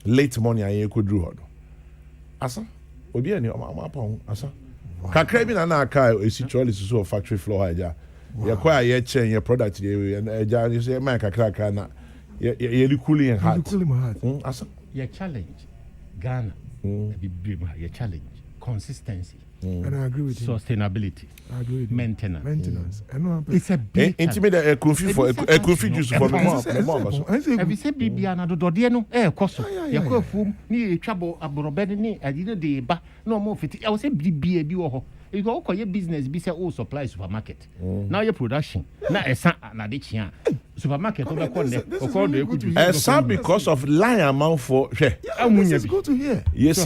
Speaker 1: Late morning ayen ko dru ho. Asa. Obi ani amapon asa. Kakra bi na aka esi trolleys so factory floor haja. Ya kwa ye chen your product dey and eja you say man kakra na ye cooling and hard. Asa.
Speaker 4: Your challenge Ghana. Your challenge consistency.
Speaker 2: And I agree with you.
Speaker 4: Sustainability.
Speaker 2: I agree with you.
Speaker 4: Maintenance.
Speaker 2: It's
Speaker 4: a big
Speaker 1: intimate a coffee for a coffee juice for me.
Speaker 4: Have you said Bibia na do no koso ya ko afum ni etwabo aborobed ni adine de ba no mo fiti I say Bibia bi wo ho you go call your business be say oh supply supermarket now your production na esa na de chia supermarket over call there call the eku
Speaker 1: esa because of line amount for
Speaker 2: let's go to here.
Speaker 1: Yes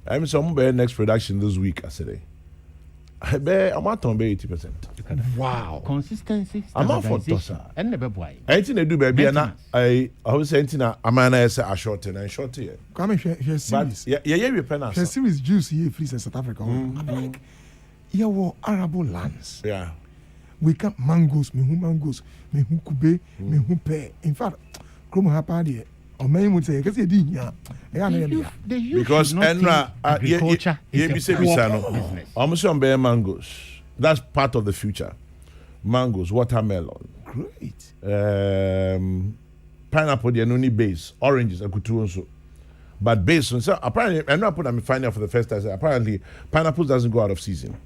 Speaker 1: I'm some next production this week I said I'm at 80%.
Speaker 4: Wow. Consistency.
Speaker 1: I'm out for tossa.
Speaker 4: And never boy.
Speaker 1: Anything they do, baby, and I was saying, I'm an a short and short here.
Speaker 2: Come here, series.
Speaker 1: Yeah, we penance.
Speaker 2: Her series juice here, free in South Africa. Like, here were arable lands.
Speaker 1: Yeah.
Speaker 2: We can mangoes, me who kube, me who pear. In fact, Chroma Hapadi. Would say, because
Speaker 1: Enra
Speaker 4: agriculture is a business.
Speaker 1: Almost on bear mangoes. That's part of the future. Mangoes, watermelon.
Speaker 2: Great.
Speaker 1: Pineapple, the only base. Oranges, I could do also. But based on so apparently, and I put them finding out for the first time. Apparently, pineapple doesn't go out of season.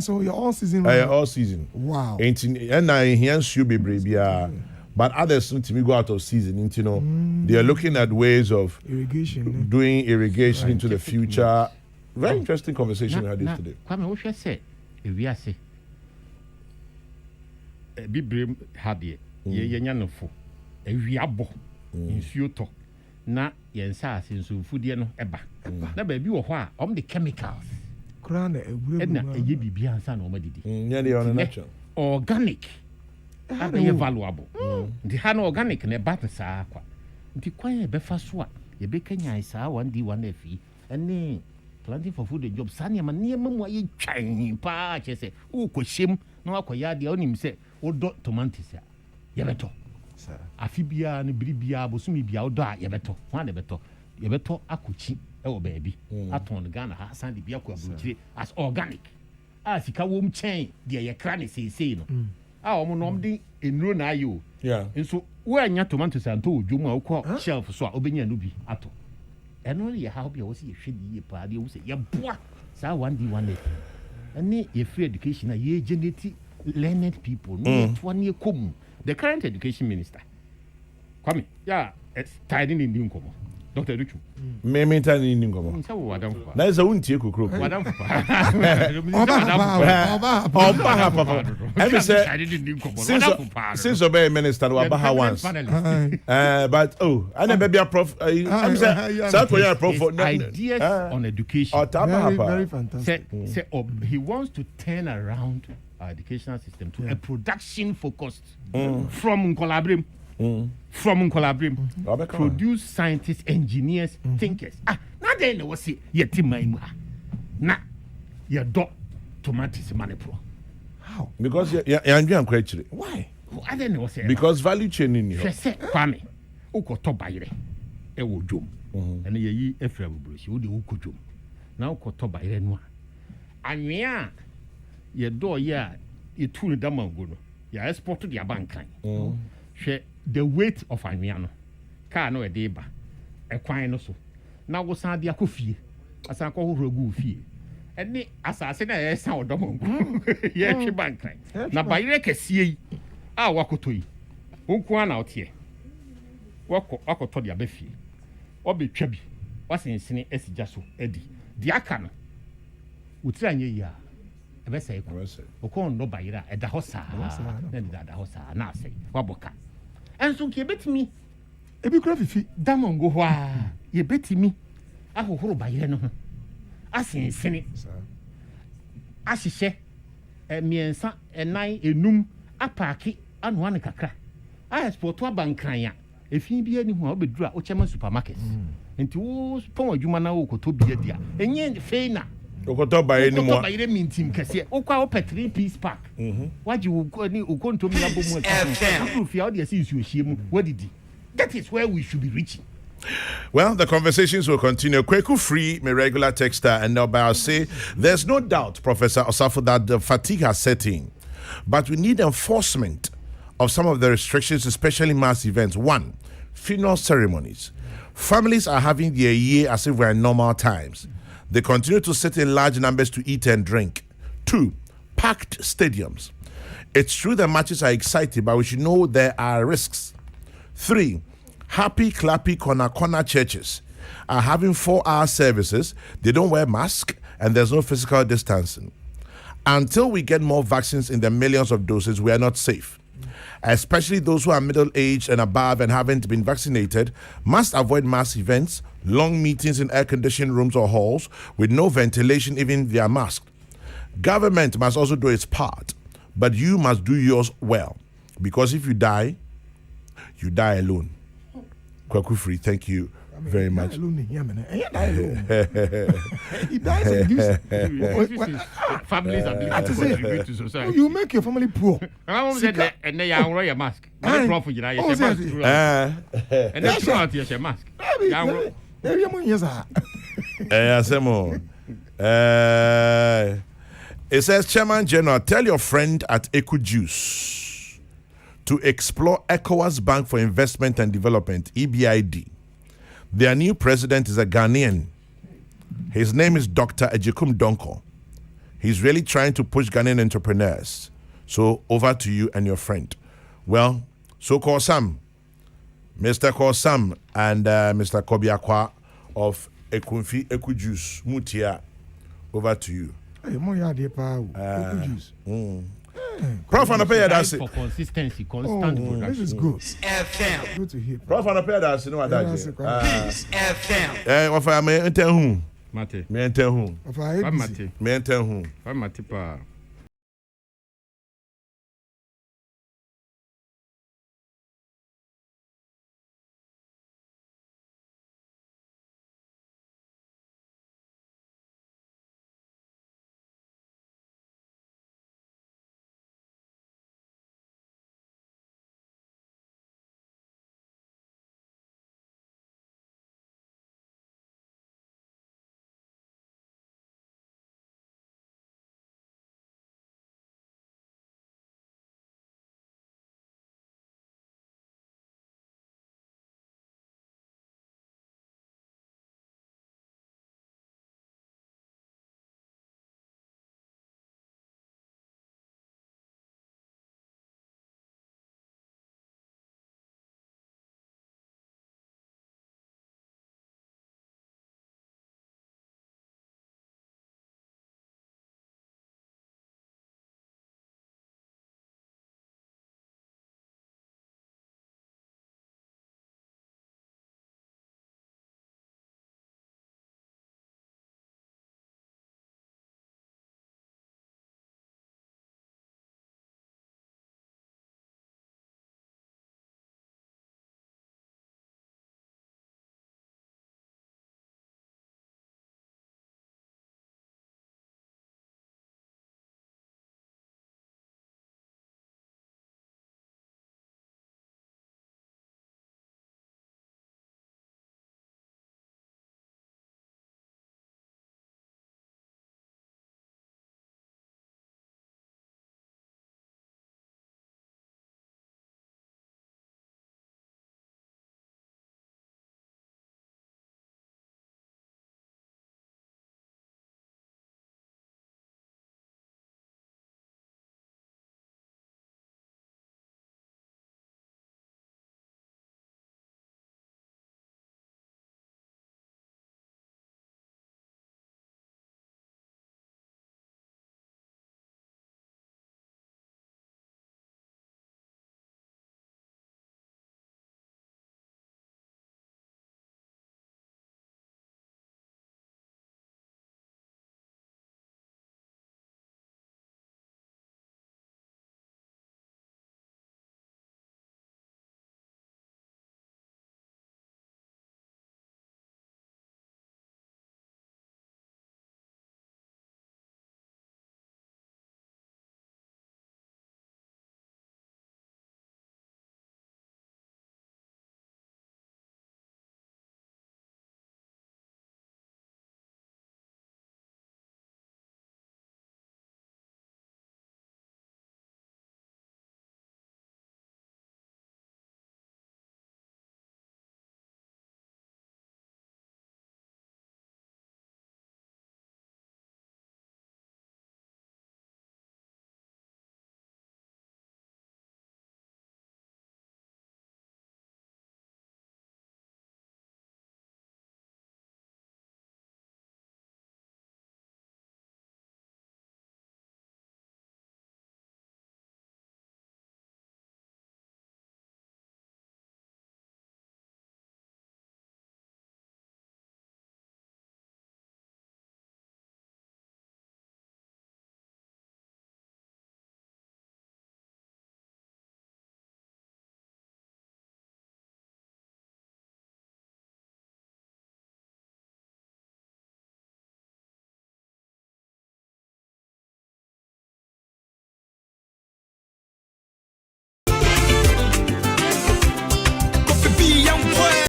Speaker 2: So you're all season.
Speaker 1: All season.
Speaker 2: Wow.
Speaker 1: And I hear you be brave. But others need to go out of season. You know, they are looking at ways of doing irrigation into the future. Very interesting conversation we had yesterday.
Speaker 4: Kwame, what you say? If we are say, be brave, happy. Ye nyanofo. We are bo. In suito. Na yensa since food no eba. Na baby wo ho a the chemicals.
Speaker 2: Crown
Speaker 4: na eye bibia ansa na omadidi.
Speaker 1: Yeah, they are natural.
Speaker 4: Organic. Very valuable. The hand organic ne bat saa kwa. Nti kwan e be fa so a ye be kanya saa 1D 1F ene planting for food job saa ne ma mu aye twan pa che se wo kohiem na akoya de onim se wo do tomatoes a ye beto. Afi bia ne biribia bosumi bia wo do a ye beto. Wan de beto. Ye beto akochi e wo baabi. Aton Ghana ha san de bia ko abuchire as organic. Sika wo mchen de ye kra ne sei no. Omo di enuro na ayo.
Speaker 1: Yeah.
Speaker 4: Nso wo anya tomatoes anto odwom a ukọ shelf so a obenya no bi ato. Eno ye how be wo se ye hwedi ye pa de wo se ye boa sa 1D 1F. Any ye free education ye generate learned people. No to one ye kom. The current education minister. Kwame, yeah, it's tied in nkomo. Dr. Ruchu.
Speaker 1: Me tani ni ngomo. Na isa untie Kokrokoo.
Speaker 4: Madam Papa.
Speaker 1: Oba papa. Every say since obey minister wa baha once. But I never be a prof. I'm say South Korea prof
Speaker 4: ideas on education.
Speaker 2: Very fantastic.
Speaker 4: Say he wants to turn around our educational system to a production focused from collaborating. From collaborating, produce scientists, engineers, thinkers. Now then, was it yet in my na your dog tomatoes money pro.
Speaker 2: How?
Speaker 1: Because you're angry.
Speaker 4: Why? I don't know.
Speaker 1: Because value chain in you.
Speaker 4: Kwame, uko to bayre, ewo jom. And ye efra bush, you the uko jom. Now uko to bayre no. Anwea ye do ya ye tunu damango no. Ya export to the bankan. The weight of anwea car no e dey ba e kwan no so na wo san de akofie asan ko horogu fie eni asase na e san odomo ye twi bankan na bayire kasie yi a wakoto yi wonko ana otie wakoto de abafie obetwa bi wasensene asija so edi de aka no wutira nye yi a ebe sai ko okon no bayire e da ho saa na da ho saa na asai waboka enso ke betimi
Speaker 2: ebi kura fifi
Speaker 4: damongo ho a ye betimi ahohoro bayire no ho asensene ahihye miensa enan enum apaki anu ane kakra a export abankran ya efin bi ani ho a obeduru a ochema supermarket enti wo pon adwuma na wo koto bia dia enye feina
Speaker 1: okoto bayire ni mo
Speaker 4: okoto bayire mintim kese okwa o 3 piece pack waji wo ni okonto mi abomu e fia o de ase isu ohie mu wadidi. That is where we should be reaching.
Speaker 1: Well, the conversations will continue. Kweku Free, my regular texter, and I'll say there's no doubt, Professor Osafo, that the fatigue has set in. But we need enforcement of some of the restrictions, especially mass events. 1, funeral ceremonies. Families are having their year as if we're in normal times. They continue to sit in large numbers to eat and drink. 2, packed stadiums. It's true that matches are exciting, but we should know there are risks. 3, happy, clappy, corner churches are having 4-hour services. They don't wear masks and there's no physical distancing. Until we get more vaccines in the millions of doses, we are not safe. Especially those who are middle-aged and above and haven't been vaccinated must avoid mass events, long meetings in air-conditioned rooms or halls with no ventilation, even if they are masked. Government must also do its part, but you must do yours well. Because if you die alone. Kweku Free, thank you very much.
Speaker 2: He dies and gives.
Speaker 4: Families are being to contribute to society.
Speaker 2: You make your family poor.
Speaker 4: I said that, and they are wearing a mask. And then show out your mask.
Speaker 1: It says, Chairman General, tell your friend at Eco Juice to explore ECOWAS Bank for Investment and Development, EBID. Their new president is a Ghanaian. His name is Dr. Ejekum Donko. He's really trying to push Ghanaian entrepreneurs. So over to you and your friend. Well, so call Sam, Mr. Kosam and Mr. Kobiakwa of Eco Juice, Mutia. Over to you. Prof, on the pay that's it.
Speaker 4: For consistency, constant production.
Speaker 2: This is good.
Speaker 3: FM.
Speaker 2: Good to hear.
Speaker 1: Prof, on the pay that's it. No, that's it.
Speaker 3: FM.
Speaker 1: What I mean, tell whom?
Speaker 4: Mate.
Speaker 1: Me tell whom?
Speaker 2: Of our ABC.
Speaker 4: Mate.
Speaker 1: Me tell whom?
Speaker 4: Mate pa.